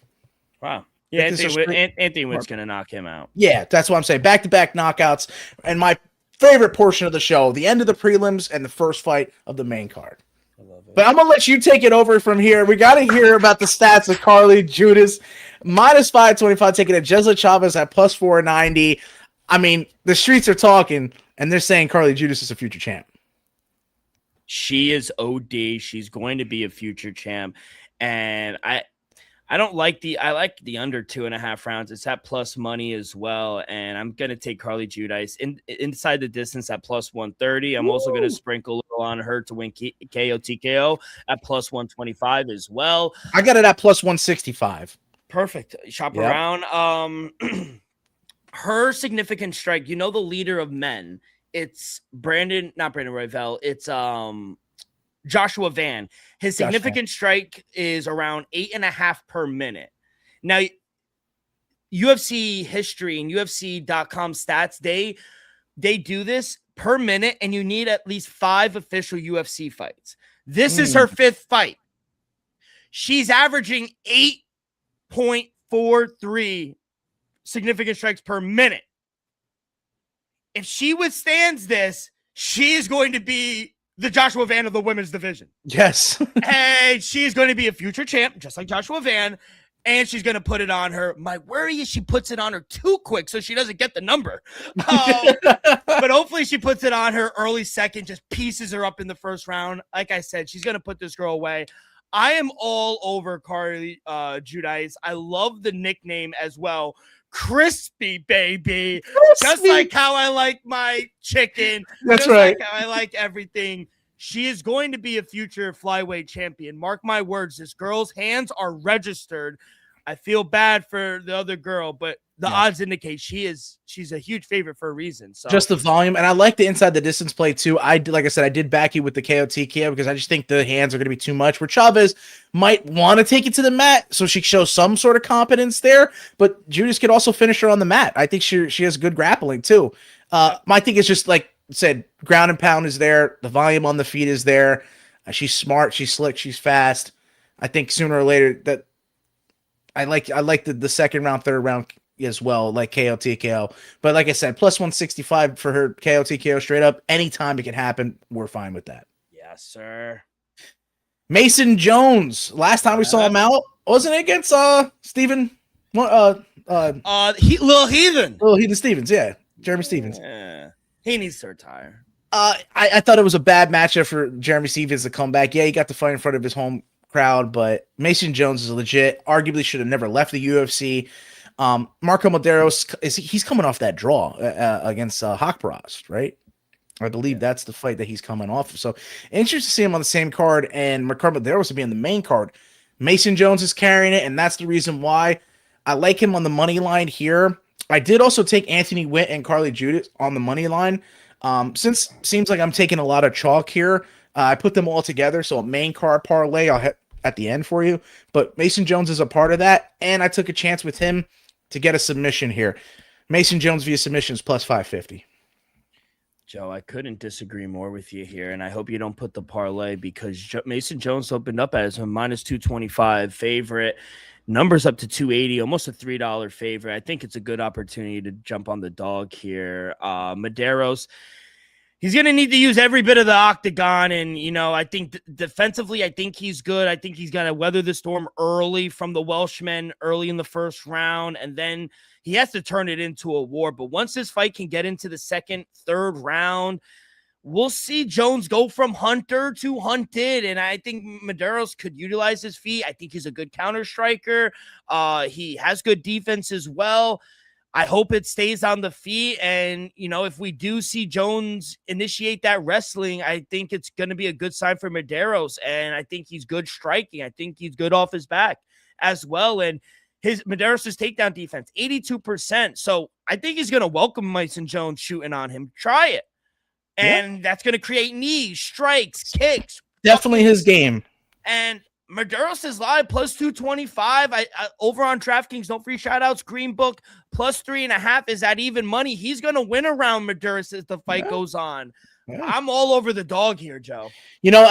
Wow. Yeah, Anthony Witt's going to knock him out. Yeah, that's what I'm saying. Back-to-back knockouts. And my favorite portion of the show, the end of the prelims and the first fight of the main card. I love it. But I'm going to let you take it over from here. We got to hear about the stats of Carly Judas. Minus 525, taking a Jesla Chavez at plus 490. I mean, the streets are talking, and they're saying Carly Judas is a future champ. She is OD. She's going to be a future champ. And I like the under 2.5 rounds. It's at plus money as well. And I'm going to take Carly Judas inside the distance at plus 130. I'm also going to sprinkle a little on her to win KO/TKO at plus 125 as well. I got it at plus 165. Perfect. Shop around. Her significant strike, the leader of men, it's not Brandon Royval. It's Joshua Van. His significant strike is around 8.5 per minute. Now, UFC history and UFC.com stats, they do this per minute, and you need at least 5 official UFC fights. This is her 5th fight. She's averaging 8.43 significant strikes per minute. If she withstands this, she is going to be the Joshua Van of the women's division. Yes. And she's going to be a future champ, just like Joshua Van. And she's going to put it on her. My worry is she puts it on her too quick so she doesn't get the number. But hopefully she puts it on her early second, just pieces her up in the first round. Like I said, she's going to put this girl away. I am all over Carly Judas. I love the nickname as well. Crispy, baby. Crispy. Just like how I like my chicken. That's right. Like how I like everything. She is going to be a future flyweight champion. Mark my words. This girl's hands are registered. I feel bad for the other girl, but the odds indicate she's a huge favorite for a reason. So just the volume, and I like the inside the distance play too. Like I said, I did back you with the KO/TKO because I just think the hands are going to be too much. Where Chavez might want to take it to the mat, so she shows some sort of competence there. But Judas could also finish her on the mat. I think she has good grappling too. My thing is just like I said, ground and pound is there. The volume on the feet is there. She's smart. She's slick. She's fast. I think sooner or later that I like the second round, third round as well, like KO/TKO. But like I said, plus 165 for her KO/TKO straight up. Anytime it can happen, we're fine with that. Yes, sir. Mason Jones. Last time we saw him out, wasn't it against Steven? Little Heathen. Little Heathen Stevens, yeah. Jeremy Stevens. Yeah. He needs to retire. I thought it was a bad matchup for Jeremy Stevens to come back. Yeah, he got the fight in front of his home crowd, but Mason Jones is legit. Arguably should have never left the UFC. Marco Medeiros, he's coming off that draw against Haqparast, right? I believe that's the fight that he's coming off of. So interesting to see him on the same card, and Marco Medeiros to be on the main card. Mason Jones is carrying it, and that's the reason why I like him on the money line here. I did also take Anthony Witt and Carly Judas on the money line. Since it seems like I'm taking a lot of chalk here, I put them all together. So a main card parlay I'll hit at the end for you. But Mason Jones is a part of that, and I took a chance with him to get a submission here. Mason Jones via submission is plus 550. Joe, I couldn't disagree more with you here, and I hope you don't put the parlay because Mason Jones opened up as a minus 225 favorite. Numbers up to 280, almost a $3 favorite. I think it's a good opportunity to jump on the dog here. Medeiros, he's going to need to use every bit of the octagon. And, I think defensively, I think he's good. I think he's going to weather the storm early from the Welshman early in the first round. And then he has to turn it into a war. But once this fight can get into the second, third round, we'll see Jones go from hunter to hunted, and I think Medeiros could utilize his feet. I think he's a good counter striker. He has good defense as well. I hope it stays on the feet, and, if we do see Jones initiate that wrestling, I think it's going to be a good sign for Medeiros, and I think he's good striking. I think he's good off his back as well, and his Medeiros' takedown defense, 82%. So I think he's going to welcome Mason Jones shooting on him. Try it. And that's going to create knees, strikes, kicks. Definitely his game. And Medeiros is live plus 225. I over on DraftKings, no free shoutouts. Green Book plus 3.5 is at even money. He's going to win around Medeiros as the fight goes on. Yeah. I'm all over the dog here, Joe. You know,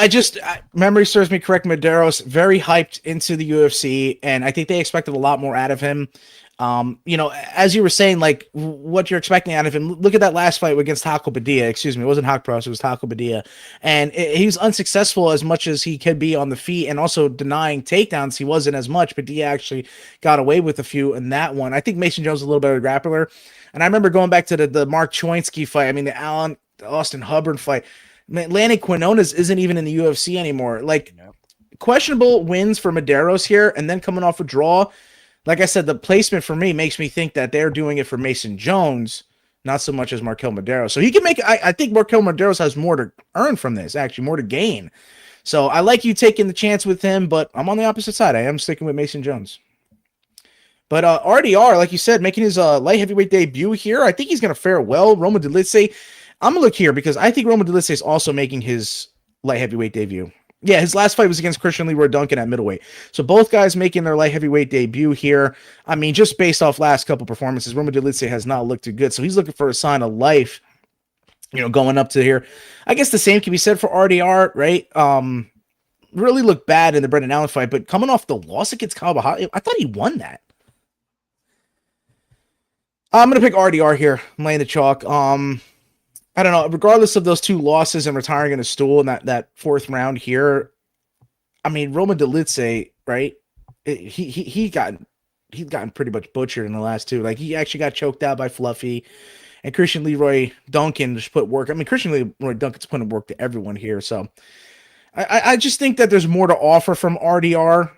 memory serves me correct. Medeiros very hyped into the UFC, and I think they expected a lot more out of him. You know, as you were saying, like what you're expecting out of him, look at that last fight against Taco Padilla. Excuse me, it wasn't Hawk Pros, it was Taco Padilla. And he was unsuccessful as much as he could be on the feet, and also denying takedowns. He wasn't as much. Padilla actually got away with a few in that one. I think Mason Jones is a little better grappler. And I remember going back to the Mark Choinsky fight. I mean, the Austin Hubbard fight. Lanny Quinones isn't even in the UFC anymore. Like, questionable wins for Medeiros here, and then coming off a draw. Like I said, the placement for me makes me think that they're doing it for Mason Jones, not so much as Markel Medeiros. So he can make. I think Markel Medeiros has more to earn from this, actually, more to gain. So I like you taking the chance with him, but I'm on the opposite side. I am sticking with Mason Jones. But RDR, like you said, making his light heavyweight debut here, I think he's going to fare well. Roman Dolidze, I'm going to look here because I think Roman Dolidze is also making his light heavyweight debut. Yeah, his last fight was against Christian Leroy Duncan at middleweight. So both guys making their light heavyweight debut here. I mean, just based off last couple performances, Roman Dolidze has not looked too good. So he's looking for a sign of life, you know, going up to here. I guess the same can be said for RDR, right? Really looked bad in the Brendan Allen fight, but coming off the loss against Kalshi, I thought he won that. I'm going to pick RDR here. I'm laying the chalk. I don't know. Regardless of those two losses and retiring in a stool in that fourth round here, I mean, Roman Dolidze, right? He's gotten pretty much butchered in the last two. Like, he actually got choked out by Fluffy, and Christian Leroy Duncan just put work. I mean, Christian Leroy Duncan's putting work to everyone here. So I just think that there's more to offer from RDR.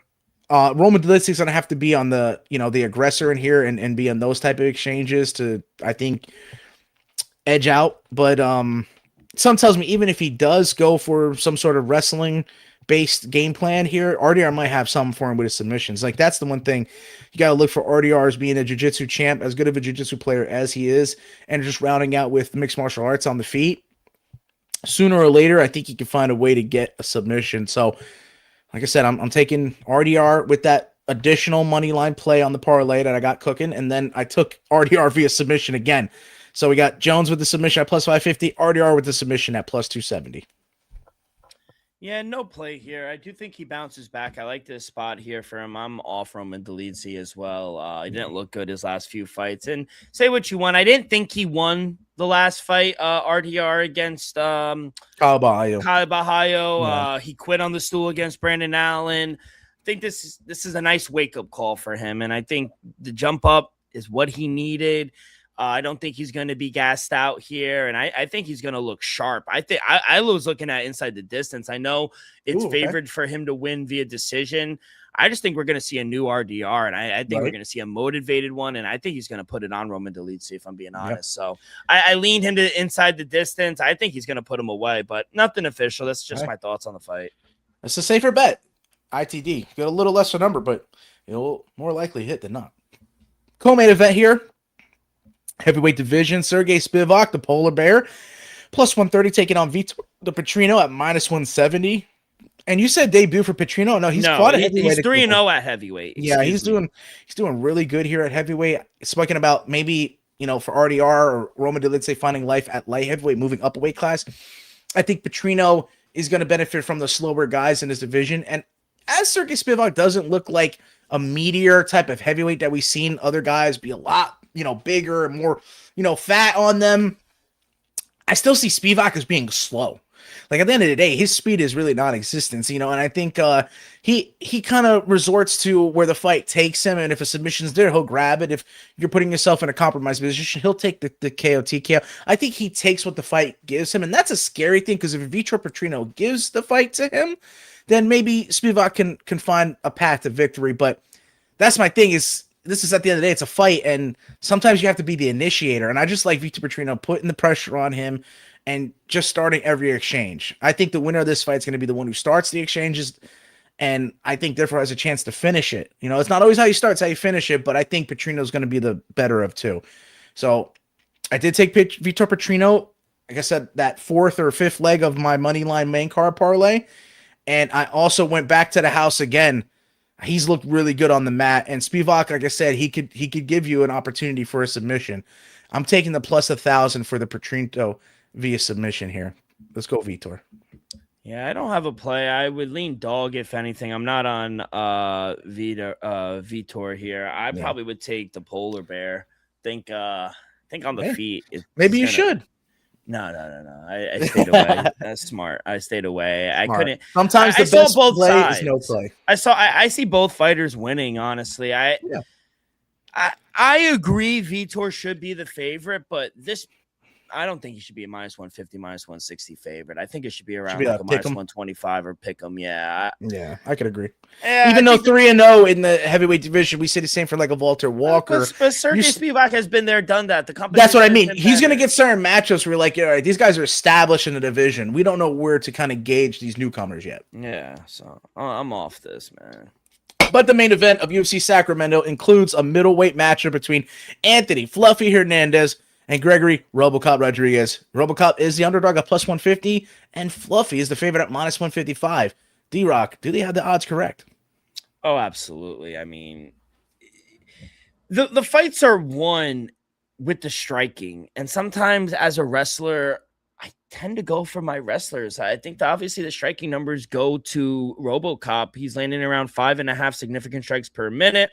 Roman Dolidze is going to have to be on the, you know, the aggressor in here and be on those type of exchanges to, I think, edge out. But some tells me even if he does go for some sort of wrestling based game plan here, RDR might have something for him with his submissions. Like, that's the one thing you got to look for RDR as being a jiu-jitsu champ, as good of a jiu-jitsu player as he is, and just rounding out with mixed martial arts on the feet. Sooner or later, I think he can find a way to get a submission. So, like I said, I'm taking RDR with that additional money line play on the parlay that I got cooking, and then I took RDR via submission again. So we got Jones with the submission at plus 550, RDR with the submission at plus 270. Yeah, no play here. I do think he bounces back. I like this spot here for him. I'm off Roman Dolidze as well. He didn't look good his last few fights. And say what you want, I didn't think he won the last fight, RDR against Kyle Bahayo. Yeah. He quit on the stool against Brandon Allen. I think this is a nice wake-up call for him. And I think the jump up is what he needed. I don't think he's going to be gassed out here, and I think he's going to look sharp. I was looking at inside the distance. I know it's favored for him to win via decision. I just think we're going to see a new RDR, and I think we're going to see a motivated one, and I think he's going to put it on Roman Dolidze, if I'm being honest. So I leaned him to inside the distance. I think he's going to put him away, but nothing official. That's just my thoughts on the fight. It's a safer bet. ITD. Got a little lesser number, but it'll more likely hit than not. Co-main event here. Heavyweight division, Sergey Spivak, the polar bear, plus 130, taking on Vitor Petrino at minus 170. And you said debut for Petrino? No, he's fought at heavyweight. He's 3-0 at heavyweight. Yeah, he's doing really good here at heavyweight. Speaking about maybe, you know, for RDR or Roman Dolidze finding life at light heavyweight, moving up a weight class. I think Petrino is going to benefit from the slower guys in his division. And as Sergey Spivak doesn't look like a meteor type of heavyweight that we've seen other guys be a lot, you know, bigger and more, you know, fat on them, I still see Spivak as being slow. Like, at the end of the day, his speed is really non-existent, you know, and I think he kind of resorts to where the fight takes him, and if a submission's there, he'll grab it. If you're putting yourself in a compromised position, he'll take the KO, TKO. I think he takes what the fight gives him, and that's a scary thing, because if Vitor Petrino gives the fight to him, then maybe Spivak can find a path to victory. But that's my thing, is this is, at the end of the day, it's a fight, and sometimes you have to be the initiator. And I just like Vitor Petrino putting the pressure on him and just starting every exchange. I think the winner of this fight is going to be the one who starts the exchanges and I think therefore has a chance to finish it. You know, it's not always how you start, it's how you finish it, but I think Petrino's going to be the better of two. So I did take Vitor Petrino, like I said, that fourth or fifth leg of my money line main card parlay, and I also went back to the house again. He's looked really good on the mat, and Spivak, like I said, he could give you an opportunity for a submission. I'm taking the plus 1,000 for the Petrino via submission here. Let's go, Vitor. Yeah, I don't have a play. I would lean dog if anything. I'm not on Vitor here. I probably would take the polar bear. Think on the feet. Maybe you should. No. I stayed away. That's smart. I stayed away. I couldn't. Sometimes the best both play sides. is no play. I see both fighters winning. Honestly, I agree. Vitor should be the favorite, but I don't think he should be a minus 150, minus 160 favorite. I think it should be around like a minus 125 or pick 'em. Yeah, I could agree. Even though 3-0 in the heavyweight division, we say the same for like a Walter Walker. But Sergey Spivak has been there, done that. The company. That's what I mean. He's going to get certain matchups where you're like, all right, these guys are established in the division. We don't know where to kind of gauge these newcomers yet. Yeah, so I'm off this, man. But the main event of UFC Sacramento includes a middleweight matchup between Anthony Fluffy Hernandez and Gregory RoboCop Rodriguez. RoboCop is the underdog at plus 150, and Fluffy is the favorite at minus 155. D-Rock, do they have the odds correct? Oh, absolutely. I mean, the fights are won with the striking, and sometimes as a wrestler, I tend to go for my wrestlers. I think that obviously the striking numbers go to RoboCop. He's landing around 5.5 significant strikes per minute.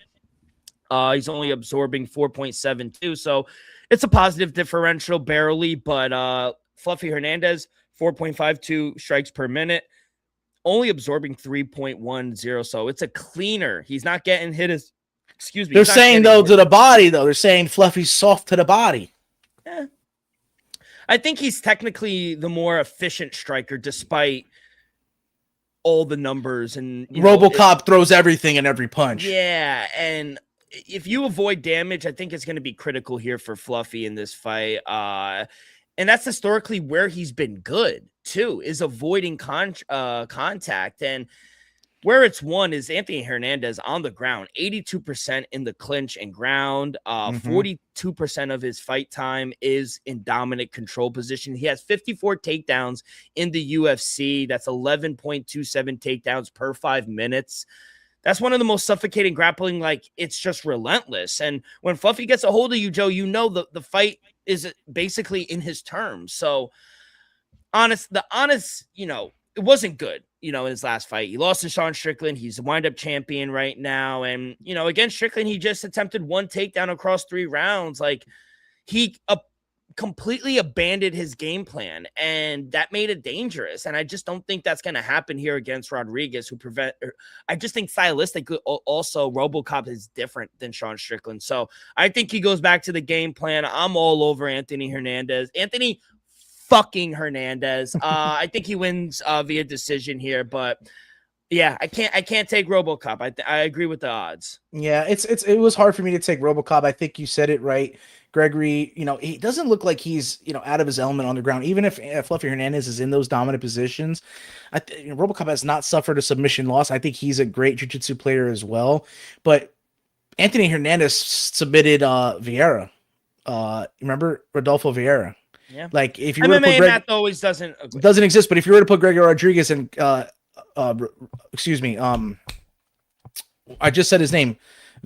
He's only absorbing 4.72, so it's a positive differential barely, but Fluffy Hernandez, 4.52 strikes per minute, only absorbing 3.10, so it's a cleaner. He's not getting hit as, They're saying, though, to the body, though. They're saying Fluffy's soft to the body. Yeah. I think he's technically the more efficient striker, despite all the numbers. And RoboCop throws everything in every punch. Yeah, and if you avoid damage, I think it's going to be critical here for Fluffy in this fight. And that's historically where he's been good, too, is avoiding contact. And where it's won is Anthony Hernandez on the ground, 82% in the clinch and ground. 42% of his fight time is in dominant control position. He has 54 takedowns in the UFC. That's 11.27 takedowns per 5 minutes. That's one of the most suffocating grappling. Like, it's just relentless. And when Fluffy gets a hold of you, Joe, you know the fight is basically in his terms. So the honest, it wasn't good, in his last fight. He lost to Sean Strickland. He's a wind-up champion right now. And, against Strickland, he just attempted one takedown across 3 rounds. Like, he completely abandoned his game plan, and that made it dangerous. And I just don't think that's going to happen here against Rodriguez, I just think stylistically also RoboCop is different than Sean Strickland. So I think he goes back to the game plan. I'm all over Anthony Hernandez. Anthony fucking Hernandez. I think he wins via decision here, but yeah, I can't take RoboCop. I agree with the odds. Yeah, it was hard for me to take RoboCop. I think you said it right. Gregory, he doesn't look like he's, out of his element on the ground. Even if Fluffy Hernandez is in those dominant positions, RoboCop has not suffered a submission loss. I think he's a great jiu-jitsu player as well. But Anthony Hernandez submitted Vieira. Remember Rodolfo Vieira? Yeah. Like, if you were to MMA put math always doesn't exist, but if you were to put Gregory Rodriguez and I just said his name,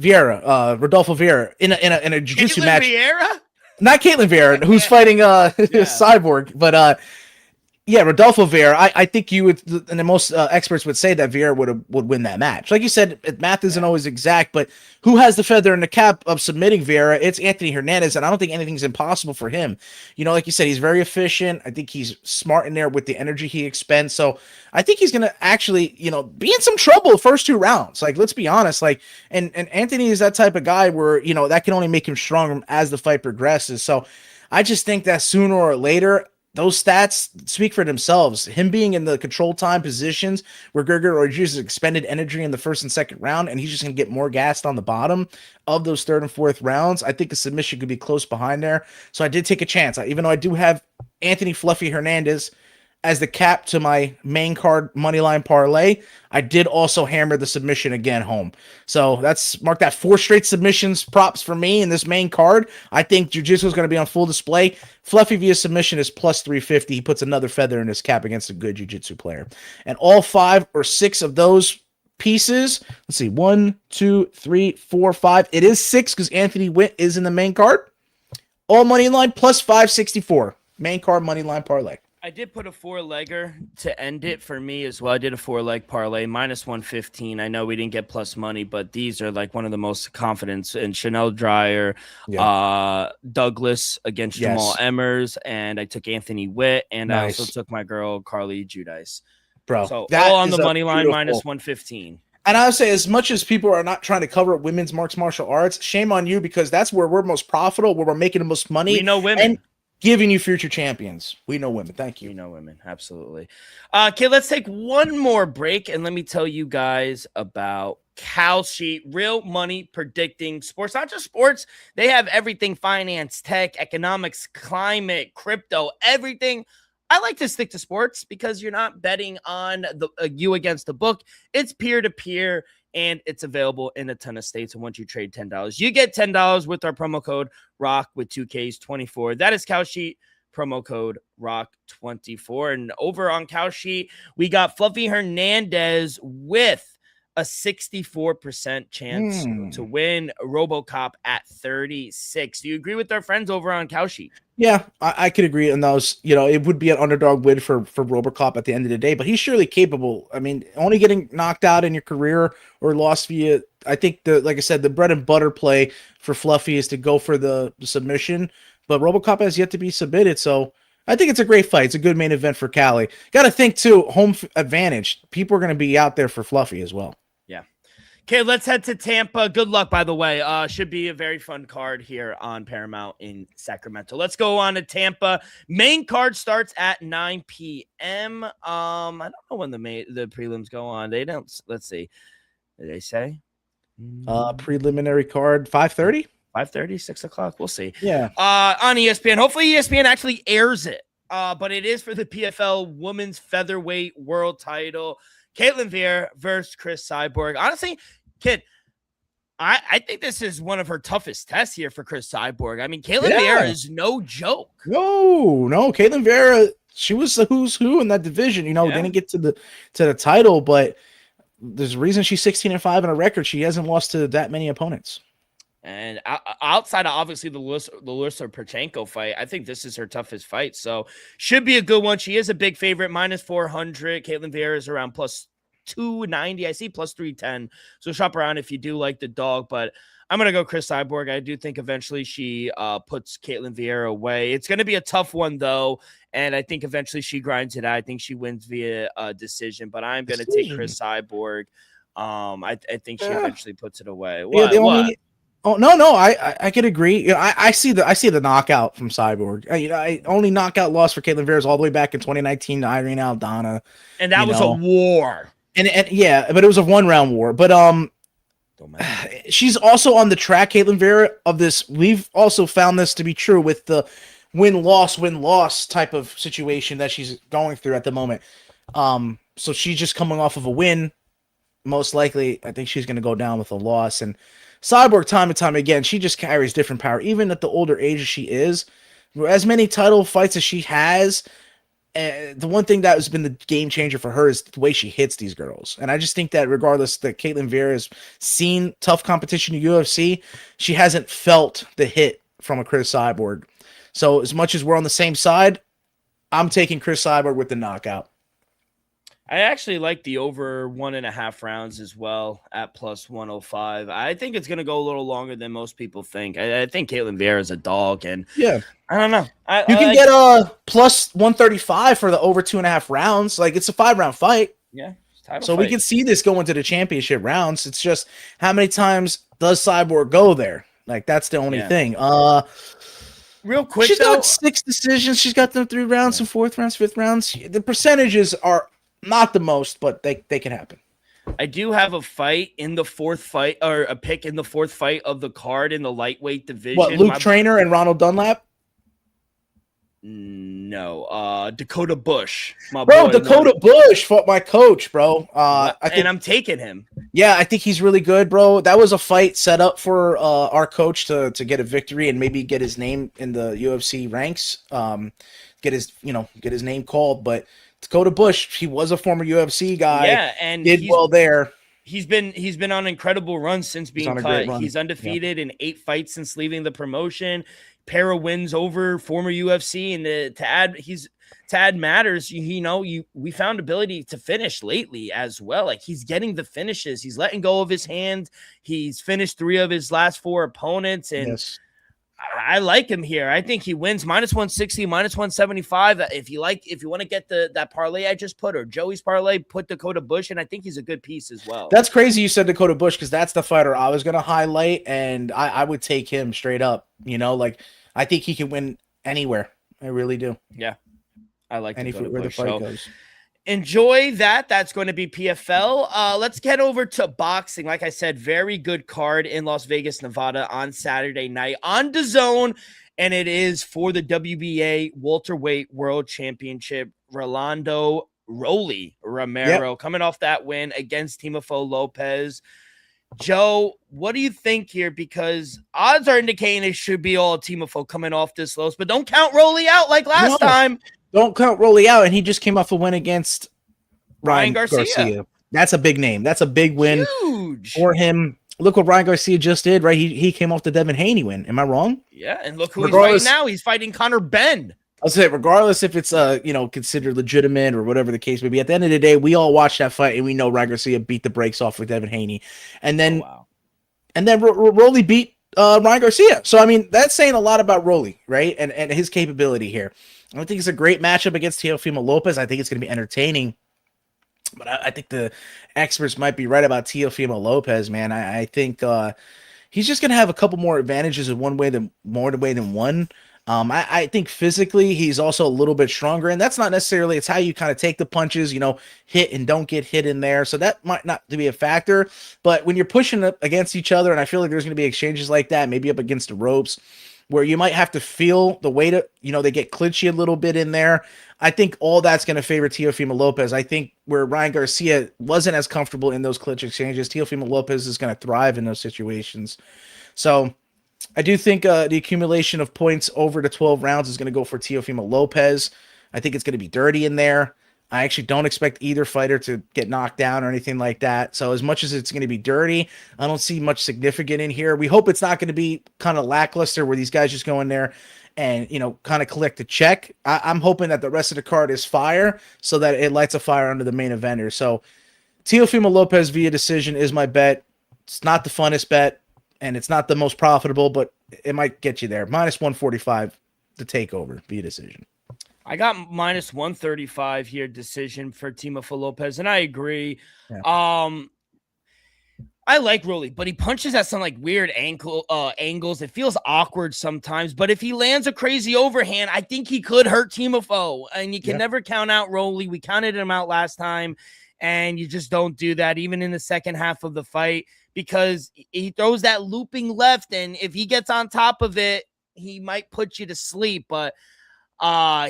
Vieira, Rodolfo Vieira, in a jiu-jitsu match. Vieira? Not Caitlin Vieira, who's fighting Cyborg, but yeah, Rodolfo Vieira. I think you would, and the most experts would say that Vieira would win that match. Like you said, math isn't always exact, but who has the feather in the cap of submitting Vieira? It's Anthony Hernandez, and I don't think anything's impossible for him. Like you said, he's very efficient. I think he's smart in there with the energy he expends. So I think he's gonna actually, be in some trouble the first 2 rounds. Like, let's be honest. Like, and Anthony is that type of guy where that can only make him stronger as the fight progresses. So I just think that sooner or later, those stats speak for themselves. Him being in the control time positions where Gregory Rodriguez has expended energy in the first and second round, and he's just going to get more gassed on the bottom of those 3rd and 4th rounds. I think the submission could be close behind there. So I did take a chance. Even though I do have Anthony Fluffy Hernandez as the cap to my main card moneyline parlay. I did also hammer the submission again home. So that's mark that 4 straight submissions props for me in this main card. I think Jiu-Jitsu is going to be on full display. Fluffy via submission is plus 350. He puts another feather in his cap against a good Jiu-Jitsu player. And all 5 or 6 of those pieces, let's see, 1, 2, 3, 4, 5. It is 6 because Anthony Witt is in the main card. All money line plus 564. Main card money line parlay. I did put a 4-legger to end it for me as well. I did a 4-leg parlay, minus 115. I know we didn't get plus money, but these are like one of the most confidence in Chanel Dreyer, Douglas against Jamal Emmers, and I took Anthony Witt, and I also took my girl Carly Judice. Bro, so all on the money line, minus 115. And I would say, as much as people are not trying to cover women's mixed martial arts, shame on you, because that's where we're most profitable, where we're making the most money. We know women. And giving you future champions. We know women. Thank you. We know women. Absolutely. Okay, let's take one more break, and let me tell you guys about Kalshi, real money predicting sports, not just sports. They have everything: finance, tech, economics, climate, crypto, everything. I like to stick to sports because you're not betting on the you against the book. It's peer-to-peer, and it's available in a ton of states. And once you trade $10, you get $10 with our promo code ROCK with 2Ks24. That is Kalshi, promo code ROCK24. And over on Kalshi, we got Fluffy Hernandez with a 64% chance to win RoboCop at 36. Do you agree with our friends over on Kalshi? Yeah, I could agree on those. You know, it would be an underdog win for RoboCop at the end of the day, but he's surely capable. I mean, only getting knocked out in your career or lost via, I think like I said, the bread and butter play for Fluffy is to go for the submission, but RoboCop has yet to be submitted, so I think it's a great fight. It's a good main event for Cali. Got to think too, home advantage. People are going to be out there for Fluffy as well. Okay, let's head to Tampa. Good luck, by the way. Should be a very fun card here on Paramount in Sacramento. Let's go on to Tampa. Main card starts at 9 p.m. I don't know when the prelims go on. They don't. Let's see. Did they say? Preliminary card 5:30? 5:30, 6 o'clock. We'll see. Yeah. On ESPN. Hopefully ESPN actually airs it. But it is for the PFL Women's Featherweight World Title. Caitlin Vieira versus Chris Cyborg. Honestly, kid, I think this is one of her toughest tests here for Chris Cyborg. I mean, Caitlin Vieira is no joke. No. Caitlin Vieira, she was the who's who in that division. You know, didn't get to the title, but there's a reason she's 16-5 in a record. She hasn't lost to that many opponents. And outside of obviously the Larissa Perchenko fight, I think this is her toughest fight. So should be a good one. She is a big favorite, minus 400. Caitlin Vieira is around plus 290. I see plus 310. So shop around if you do like the dog. But I'm going to go Chris Cyborg. I do think eventually she puts Caitlin Vieira away. It's going to be a tough one, though. And I think eventually she grinds it out. I think she wins via decision. But I'm going to take Chris Cyborg. I think she eventually puts it away. What? Oh no, I could agree. You know, I see the knockout from Cyborg. I only knockout loss for Caitlin Vieira all the way back in 2019 to Irene Aldana, and that was a war. And yeah, but it was a 1-round war. But she's also on the track, Caitlin Vieira, of this. We've also found this to be true with the win-loss type of situation that she's going through at the moment. So she's just coming off of a win. Most likely, I think she's going to go down with a loss. And Cyborg, time and time again, she just carries different power, even at the older age as she is. As many title fights as she has, the one thing that has been the game changer for her is the way she hits these girls. And I just think that regardless that Caitlin Vieira has seen tough competition in UFC, she hasn't felt the hit from a Chris Cyborg. So as much as we're on the same side, I'm taking Chris Cyborg with the knockout. I actually like the over 1.5 rounds as well at plus 105. I think it's going to go a little longer than most people think. I think Caitlin Vieira is a dog, and yeah, I don't know. You can get a plus 135 for the over 2.5 rounds. Like, it's a 5-round fight. Yeah. So we can see this go into the championship rounds. It's just how many times does Cyborg go there? Like, that's the only thing. Real quick, she's got 6 decisions. She's got them 3 rounds, some 4th rounds, 5th rounds. The percentages are not the most, but they can happen. I do have a fight in the 4th fight, or a pick in the 4th fight of the card in the lightweight division. What, Luke Traynor and Ronald Dunlap? No, Dakota Bush, my Bro, boy. Dakota Bush fought my coach, bro. And I'm taking him. Yeah, I think he's really good, bro. That was a fight set up for our coach to get a victory and maybe get his name in the UFC ranks. Get his name called. But Dakota Bush, he was a former UFC guy. Yeah, and did well there. He's been on an incredible run since being cut. He's undefeated in 8 fights since leaving the promotion. Pair of wins over former UFC, and to add matters, we found ability to finish lately as well. Like, he's getting the finishes. He's letting go of his hand. He's finished 3 of his last 4 opponents, and Yes. I like him here. I think he wins -160, -175. If you want to get that parlay I just put, or Joey's parlay, put Dakota Bush, and I think he's a good piece as well. That's crazy you said Dakota Bush, because that's the fighter I was going to highlight, and I would take him straight up. I think he can win anywhere. I really do. Yeah, I like Dakota where Bush, the fight goes. Enjoy that. That's going to be PFL. Let's get over to boxing. Like I said, very good card in Las Vegas, Nevada on Saturday night on DAZN, and it is for the WBA Welterweight World Championship. Rolando Rolly Romero coming off that win against Teofimo Lopez. Joe, what do you think here? Because odds are indicating it should be all Teofimo coming off this loss, but don't count Rolly out like last time. Don't count Rolly out, and he just came off a win against Ryan Garcia. That's a big name. That's a big win for him. Look what Ryan Garcia just did, right? He came off the Devin Haney win. Am I wrong? Yeah, and look who he's fighting now. He's fighting Conor Benn. I'll say, regardless if it's considered legitimate or whatever the case may be, at the end of the day, we all watched that fight and we know Ryan Garcia beat the brakes off with Devin Haney, and then Rolly beat Ryan Garcia. So I mean, that's saying a lot about Rolly, right? And his capability here. I think it's a great matchup against Teofimo Lopez. I think it's going to be entertaining. But I think the experts might be right about Teofimo Lopez, man. I think he's just going to have a couple more advantages in one way than one. I think physically he's also a little bit stronger, and that's not necessarily, it's how you kind of take the punches, hit and don't get hit in there. So that might not be a factor, but when you're pushing up against each other, and I feel like there's going to be exchanges like that, maybe up against the ropes, where you might have to feel the weight of, they get clinchy a little bit in there. I think all that's going to favor Teofimo Lopez. I think where Ryan Garcia wasn't as comfortable in those clinch exchanges, Teofimo Lopez is going to thrive in those situations. So I do think the accumulation of points over the 12 rounds is going to go for Teofimo Lopez. I think it's going to be dirty in there. I actually don't expect either fighter to get knocked down or anything like that. So as much as it's going to be dirty, I don't see much significant in here. We hope it's not going to be kind of lackluster where these guys just go in there and, kind of collect a check. I'm hoping that the rest of the card is fire so that it lights a fire under the main eventer. So Teofimo Lopez via decision is my bet. It's not the funnest bet, and it's not the most profitable, but it might get you there. -145 the takeover via decision. I got -135 here, decision for Teofimo Lopez, and I agree. Yeah. I like Rolly, but he punches at some weird angles. It feels awkward sometimes, but if he lands a crazy overhand, I think he could hurt Teofimo, and you can never count out Rolly. We counted him out last time, and you just don't do that, even in the second half of the fight, because he throws that looping left, and if he gets on top of it, he might put you to sleep, but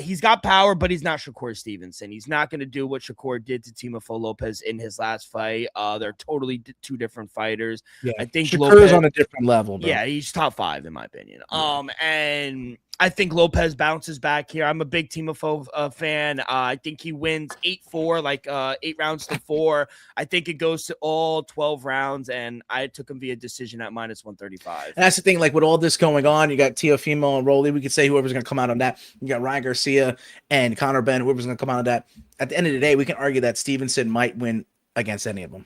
he's got power, but he's not Shakur Stevenson. He's not going to do what Shakur did to Teofimo Lopez in his last fight. They're totally 2 different fighters. Yeah, I think Shakur is on a different level, bro. Yeah, he's top 5 in my opinion. And I think Lopez bounces back here. I'm a big Teofimo fan. I think he wins 8-4, 8 rounds to 4. I think it goes to all 12 rounds, and I took him via decision at -135. And that's the thing, with all this going on, you got Teofimo and Rolly. We could say whoever's going to come out on that. You got Ryan Garcia and Conor Benn, whoever's going to come out on that. At the end of the day, we can argue that Stevenson might win against any of them.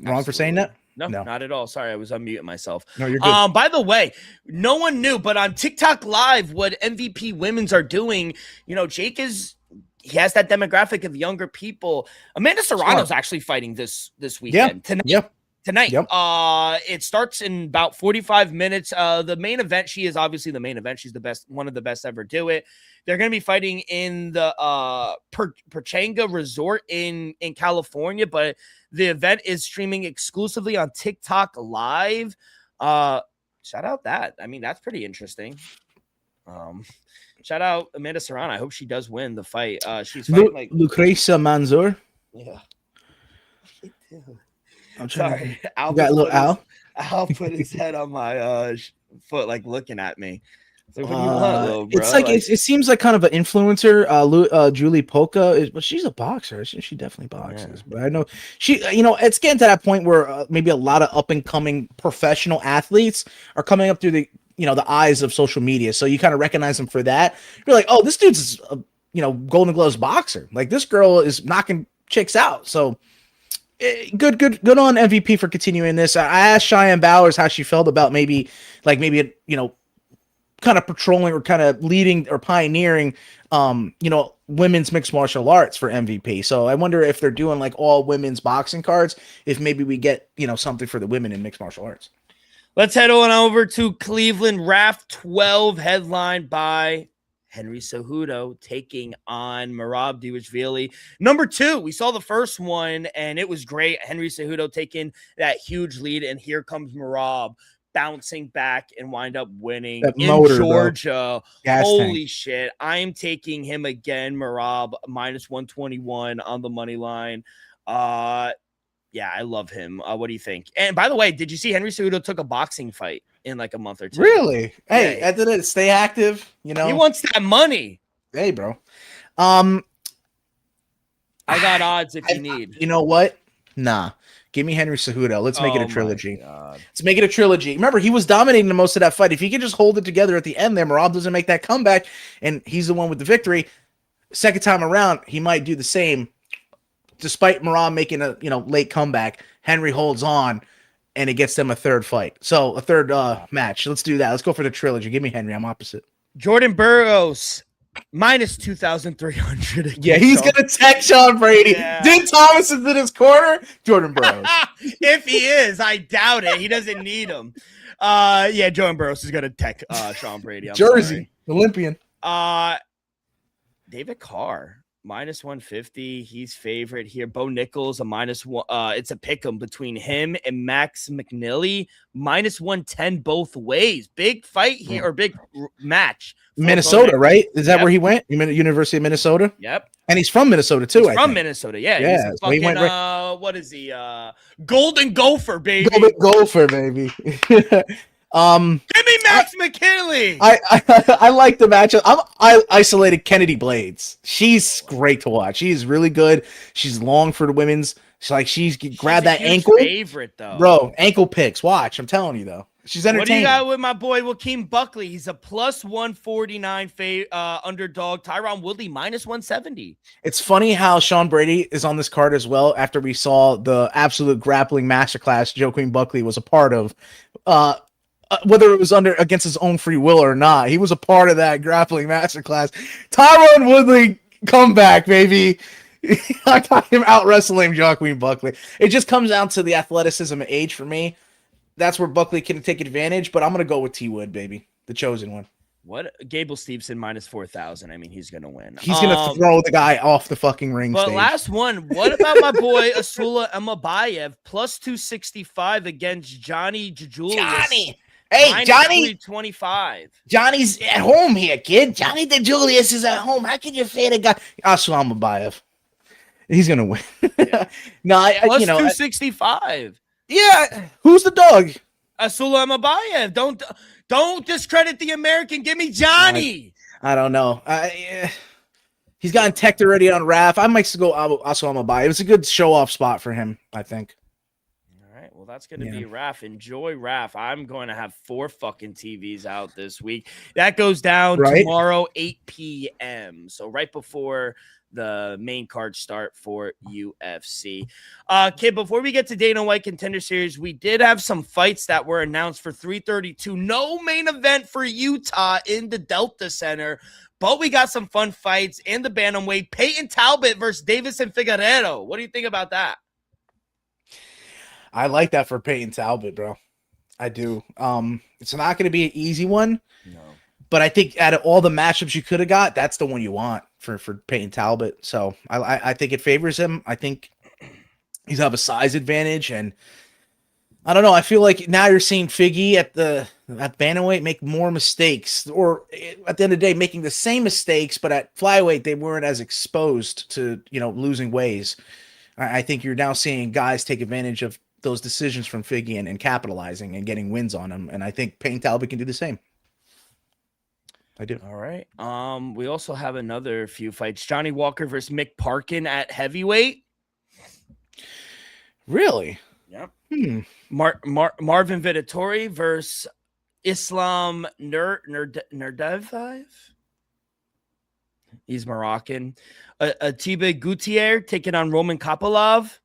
Wrong for saying that? No, not at all. Sorry, I was unmuting myself. No, you're good. By the way, no one knew, but on TikTok Live, what MVP Women's are doing, Jake he has that demographic of younger people. Amanda Serrano's actually fighting this weekend. Tonight. Yep. It starts in about 45 minutes. The main event, she is obviously the main event. She's the best, one of the best ever do it. They're going to be fighting in the Perchanga Resort in California, but the event is streaming exclusively on TikTok Live. Shout out that. I mean, that's pretty interesting. shout out Amanda Serrano. I hope she does win the fight. She's fighting like Lucrecia Manzur. yeah. I'm Sorry, You got a little Al. Al put his head on my foot, like looking at me. It's like, what do you want, little bro? It's like, it seems like kind of an influencer. Julie Polka but she's a boxer. She definitely boxes. Yeah. But I know she, it's getting to that point where maybe a lot of up and coming professional athletes are coming up through the eyes of social media. So you kind of recognize them for that. You're like, oh, this dude's a Golden Gloves boxer. Like this girl is knocking chicks out. So. Good on MVP for continuing this. I asked Cheyenne Bowers how she felt about maybe kind of patrolling or kind of leading or pioneering, women's mixed martial arts for MVP. So I wonder if they're doing like all women's boxing cards, if maybe we get, something for the women in mixed martial arts. Let's head on over to Cleveland. RAF 12 headlined by Henry Cejudo taking on Merab Dvalishvili. Number 2, we saw the first one, and it was great. Henry Cejudo taking that huge lead, and here comes Merab bouncing back and wind up winning in Georgia. Holy shit. I am taking him again, Merab, minus 121 on the money line. Yeah, I love him. What do you think? And by the way, did you see Henry Cejudo took a boxing fight in like a month or 2? Really? Hey, I did it. Stay active. He wants that money. Hey, bro. I got odds if you need. You know what? Nah. Give me Henry Cejudo. Let's make it a trilogy. Let's make it a trilogy. Remember, he was dominating the most of that fight. If he could just hold it together at the end there, Merab doesn't make that comeback, and he's the one with the victory. Second time around, he might do the same. Despite Merab making a late comeback, Henry holds on, and it gets them a third fight. So a third match. Let's do that. Let's go for the trilogy. Give me Henry. I'm opposite. Jordan Burroughs minus 2,300. Yeah, he's gonna tech Sean Brady. Yeah. Din Thomas is in his corner. Jordan Burroughs. If he is, I doubt it. He doesn't need him. Yeah, Jordan Burroughs is gonna tech Sean Brady. Jersey Olympian. David Carr. Minus 150. He's favorite here. Bo Nichols, a minus one. It's a pick 'em between him and Max McNeely. Minus 110 both ways. Big fight here, or big match. Minnesota, right? Is that where he went? You mean University of Minnesota? Yep. And he's from Minnesota too. He's from Minnesota, yeah. Yeah. He's fucking, what is he? Golden Gopher, baby. Golden Gopher, baby. Give me Max McKinley. I like the matchup. I isolated Kennedy Blades. She's great to watch. She's really good. She's long for the women's. She's grabbed that ankle. Favorite though, bro. Ankle picks. Watch. I'm telling you though. She's entertaining. What do you got with my boy Joaquin Buckley? He's a plus 149 underdog. Tyron Woodley minus 170. It's funny how Sean Brady is on this card as well. After we saw the absolute grappling masterclass Joaquin Buckley was a part of. Whether it was against his own free will or not, he was a part of that grappling masterclass. Tyron Woodley comeback, baby. I got him out wrestling Joaquin Buckley. It just comes down to the athleticism and age for me. That's where Buckley can take advantage, but I'm going to go with T Wood, baby. The chosen one. What? Gable Stevenson minus 4,000. I mean, he's going to win. He's going to throw the guy off the fucking ring but stage. Last one. What about my boy Asula Emabayev plus 265 against Johnny Julius? Johnny! Hey, Johnny! 25. Johnny's at home here, kid. Johnny DeJulius is at home. How can you fade a guy? Asula Emabayev. He's going to win. Yeah. No, plus 265. Yeah. Who's the dog? Asula Emabayev. Don't discredit the American. Give me Johnny. I don't know. He's gotten teched already on RAF. I might go Asula Emabayev. It's a good show-off spot for him, I think. All right. Well, that's going to be RAF. Enjoy RAF. I'm going to have 4 fucking TVs out this week. That goes down tomorrow, 8 p.m. So right before the main card start for UFC. Kid, before we get to Dana White Contender Series, we did have some fights that were announced for 332. No main event for Utah in the Delta Center, but we got some fun fights in the bantamweight. Peyton Talbot versus Davison Figueiredo. What do you think about that? I like that for Peyton Talbot, bro. I do. It's not going to be an easy one. No. But I think out of all the matchups you could have got, that's the one you want for Peyton Talbot. So I think it favors him. I think he's have a size advantage, and I don't know. I feel like now you're seeing Figgy at the at bantamweight make more mistakes, or at the end of the day, making the same mistakes, but at flyweight they weren't as exposed to losing ways. I think you're now seeing guys take advantage of those decisions from Figgy and capitalizing and getting wins on them, and I think Payne Talbot can do the same. I do. All right. We also have another few fights: Johnny Walker versus Mick Parkin at heavyweight. Really? Yep. Marvin Vettori versus Islam Nurdaev. He's Moroccan. Atiba Gutierrez taking on Roman Kopylov.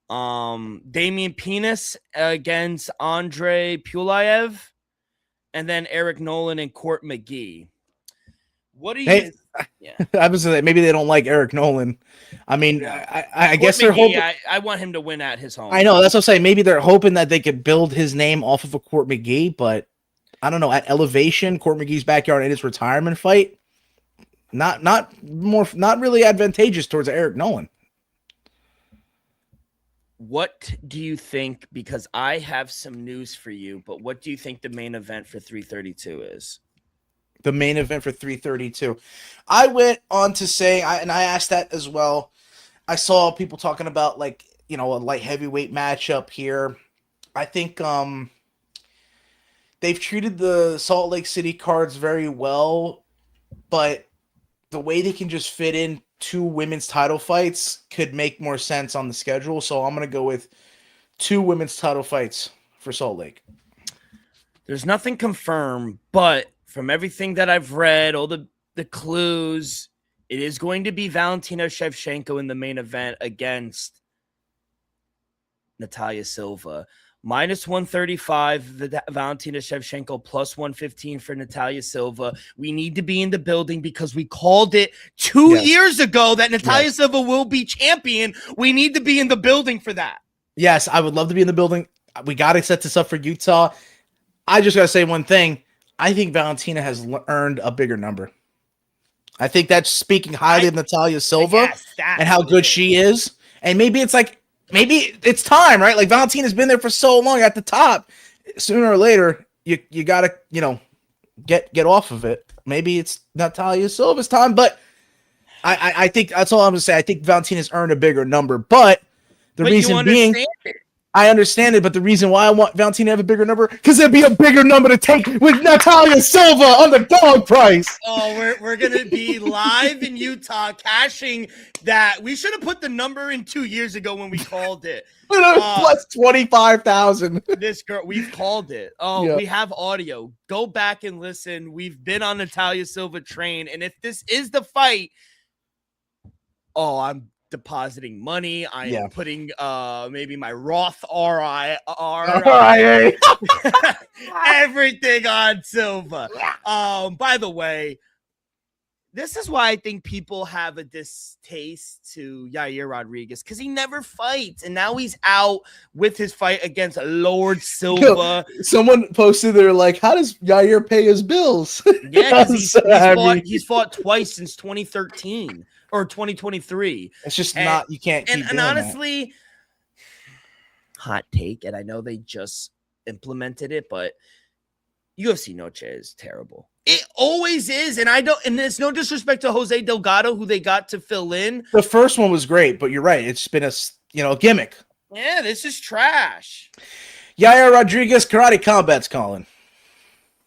Damian Penis against Andre Pulayev. And then Eric Nolan and Court McGee. What do you... Yeah. I was saying maybe they don't like Eric Nolan. I mean, I guess they're McGee, hoping. I want him to win at his home. I know, that's what I'm saying. Maybe they're hoping that they could build his name off of a Court McGee, but I don't know. At elevation, Court McGee's backyard in his retirement fight, not really advantageous towards Eric Nolan. What do you think? Because I have some news for you, but what do you think the main event for 332 is? The main event for 332. I went on to say, and I asked that as well. I saw people talking about a light heavyweight matchup here. I think they've treated the Salt Lake City cards very well, but the way they can just fit in 2 women's title fights could make more sense on the schedule. So I'm going to go with 2 women's title fights for Salt Lake. There's nothing confirmed, but from everything that I've read, all the clues, it is going to be Valentina Shevchenko in the main event against Natalia Silva. -135, Valentina Shevchenko, +115 for Natalia Silva. We need to be in the building because we called it 2 years ago that Natalia Silva will be champion. We need to be in the building for that. Yes, I would love to be in the building. We got to set this up for Utah. I just got to say one thing. I think Valentina has earned a bigger number. I think that's speaking highly of Natalia Silva and how good she is. And maybe it's time, right? Like, Valentina's been there for so long at the top. Sooner or later, you got to, get off of it. Maybe it's Natalia Silva's time, but I think that's all I'm going to say. I think Valentina's earned a bigger number, but the reason being, I understand it, but the reason why I want Valentina to have a bigger number, because it'd be a bigger number to take with Natalia Silva on the dog price. Oh, we're going to be live in Utah cashing that. We should have put the number in 2 years ago when we called it. Plus 25,000. This girl, we've called it. We have audio. Go back and listen. We've been on Natalia Silva train, and if this is the fight, I'm depositing money. I am putting maybe my Roth RIA everything on Silva. By the way, this is why I think people have a distaste to Yair Rodriguez, because he never fights, and now he's out with his fight against Lord Silva. Someone posted, they're like, how does Yair pay his bills? Yeah, because he's fought twice since 2013 or 2023. It's just not, you can't keep and honestly, hot take, and I know they just implemented it, but UFC Noche is terrible. It always is, and it's no disrespect to Jose Delgado, who they got to fill in. The first one was great, but you're right. It's been a gimmick. Yeah, this is trash. Yair Rodriguez, Karate Combat's calling.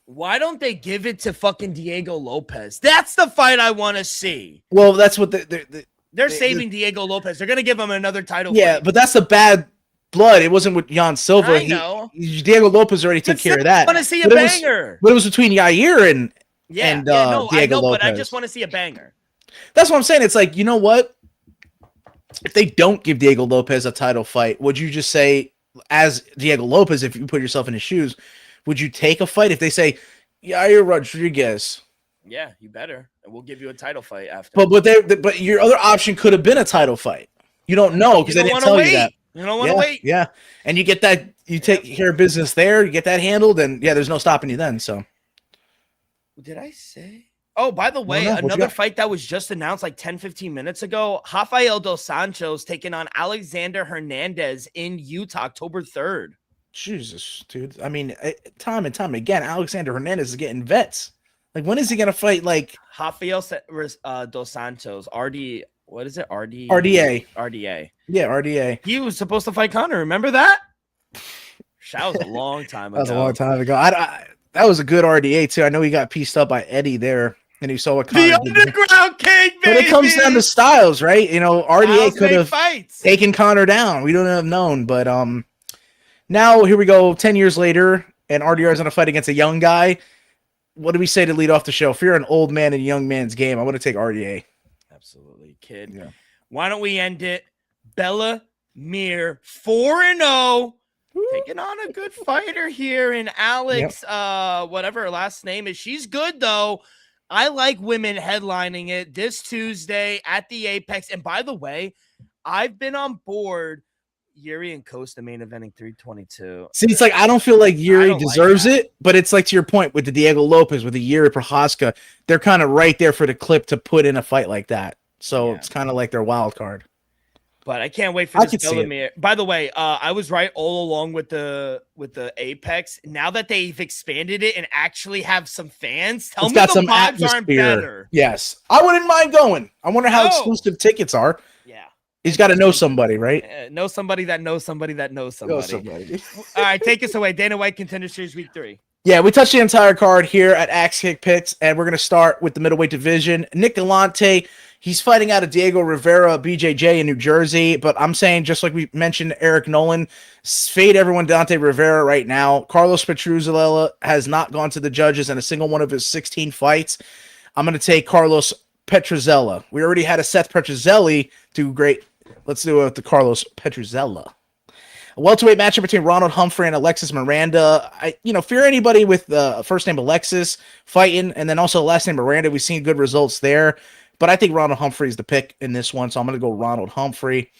Why don't they give it to fucking Diego Lopez? That's the fight I want to see. Well, that's what they're saving Diego Lopez. They're going to give him another title fight. But that's the bad blood. It wasn't with Jan Silva. I know. Diego Lopez already took care of that. I want to see a banger. But it was between Yair and Diego I know, Lopez. But I just want to see a banger. That's what I'm saying. It's like, you know what? If they don't give Diego Lopez a title fight, would you just say, as Diego Lopez, if you put yourself in his shoes, would you take a fight if they say, Yair Rodriguez? Yeah, you better. And we'll give you a title fight after. But your other option could have been a title fight. You don't know because they didn't tell you that. You don't want to wait. Yeah. And you get that, you take care of business there, you get that handled, and there's no stopping you then. So did I say? Oh, by the way, another fight that was just announced like 10-15 minutes ago. Rafael Dos Santos taking on Alexander Hernandez in Utah, October 3rd. Jesus, dude. I mean, time and time again, Alexander Hernandez is getting vets. Like, when is he gonna fight? Like Rafael dos Santos, RD. What is it? RDA. RDA. Yeah, RDA. He was supposed to fight Connor. Remember that? That was a long time ago. That was a long time ago. That was a good RDA too. I know he got pieced up by Eddie there, and he saw what Connor The did. Underground King, baby. But it comes down to styles, right? You know, RDA could have fights. taken Connor down. We don't have known, but now here we go, 10 years later, and RDR is going to fight against a young guy. What do we say to lead off the show? If you're an old man in a young man's game, I want to take RDA. Absolutely, kid. Yeah. Why don't we end it? Bella Mir 4-0. Taking on a good fighter here in Alex, whatever her last name is. She's good, though. I like women headlining it this Tuesday at the Apex. And by the way, I've been on board Yuri and Costa main eventing 322. See, it's like I don't feel like Yuri deserves it, but it's like to your point with the Diego Lopez, with the Yuri Prohaska, they're kind of right there for the clip to put in a fight like that. So it's kind of like their wild card. But I can't wait for this Bellamere. By the way, I was right all along with the Apex. Now that they've expanded it and actually have some fans, tell me the vibes aren't better. Yes, I wouldn't mind going. I wonder how exclusive tickets are. Yeah, he's got to know somebody, right? Know somebody that knows somebody that knows somebody. All right, take us away. Dana White Contender Series Week 3. Yeah, we touched the entire card here at Axe Kick Picks, and we're going to start with the middleweight division. Nick Galante, he's fighting out of Diego Rivera, BJJ in New Jersey, but I'm saying, just like we mentioned, Eric Nolan, fade everyone Dante Rivera right now. Carlos Petruzzelella has not gone to the judges in a single one of his 16 fights. I'm going to take Carlos Petruzzella. We already had a Seth Petruzzelli do great. Let's do it with the Carlos Petruzzella. A welterweight matchup between Ronald Humphrey and Alexis Miranda. I fear anybody with the first name Alexis fighting and then also last name Miranda. We've seen good results there, but I think Ronald Humphrey is the pick in this one, so I'm going to go Ronald Humphrey.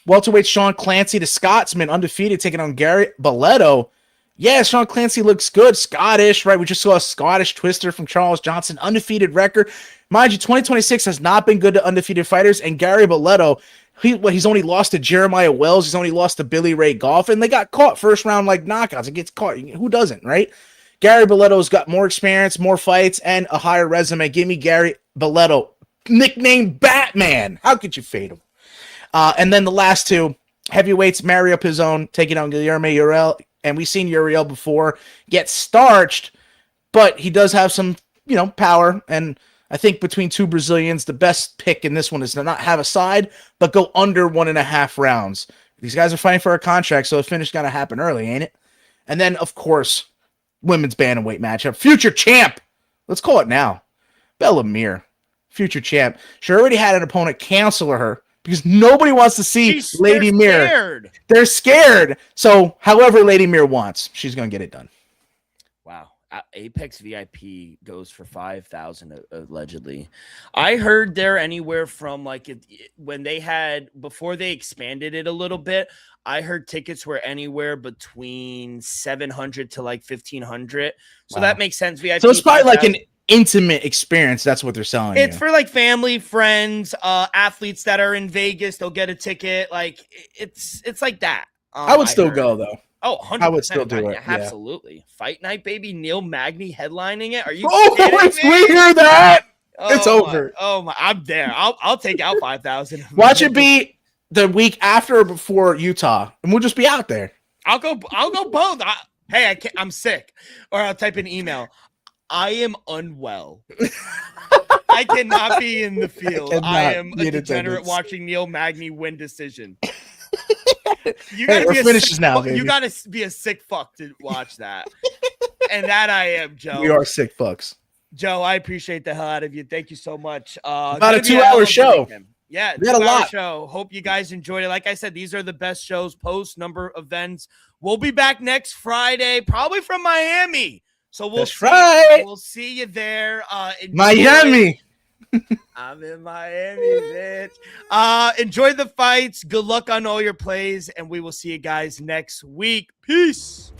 Welterweight Sean Clancy, the Scotsman, undefeated, taking on Gary Boletto. Yeah, Sean Clancy looks good. Scottish, right? We just saw a Scottish twister from Charles Johnson, undefeated record. Mind you, 2026 has not been good to undefeated fighters, and Gary Boletto, he's only lost to Jeremiah Wells. He's only lost to Billy Ray Goff, and they got caught first round like knockouts. It gets caught. Who doesn't, right? Gary Boletto's got more experience, more fights, and a higher resume. Give me Gary Boletto, nicknamed Batman. How could you fade him? And then the last two, heavyweights, Mario Pizzone taking on Guillermo Uriel. And we've seen Uriel before get starched, but he does have some, power. And I think between two Brazilians, the best pick in this one is to not have a side, but go under 1.5 rounds. These guys are fighting for a contract, so the finish got to happen early, ain't it? And then, of course, women's bantamweight matchup. Future champ. Let's call it now. Bella Mir, future champ. She already had an opponent cancel her because nobody wants to see Lady Mir. They're scared. So, however Lady Mir wants, she's going to get it done. Wow. Apex VIP goes for 5,000 allegedly. I heard they're anywhere from when they had, before they expanded it a little bit, I heard tickets were anywhere between 700 to 1,500. So that makes sense. VIP. So it's probably like an intimate experience. That's what they're selling. It's for family, friends, athletes that are in Vegas. They'll get a ticket. It's like that. I would still go though. Oh, 100%. I would still do it. Absolutely. Yeah. Fight night, baby. Neil Magny headlining it. Are you kidding me? We hear that. It's over. My. I'm there. I'll take out 5,000. Watch it be the week after or before Utah, and we'll just be out there. I'll go both. I'm sick. Or I'll type an email. I am unwell. I cannot be in the field. I am a degenerate watching Neil Magny win decision. You gotta You gotta be a sick fuck to watch that. And that I am, Joe. We are sick fucks. Joe, I appreciate the hell out of you. Thank you so much. About a 2-hour show. Yeah, we had a lot. Show. Hope you guys enjoyed it. Like I said, these are the best shows, post number events. We'll be back next Friday, probably from Miami. So we'll see you there. Miami. I'm in Miami, bitch. Enjoy the fights. Good luck on all your plays, and we will see you guys next week. Peace.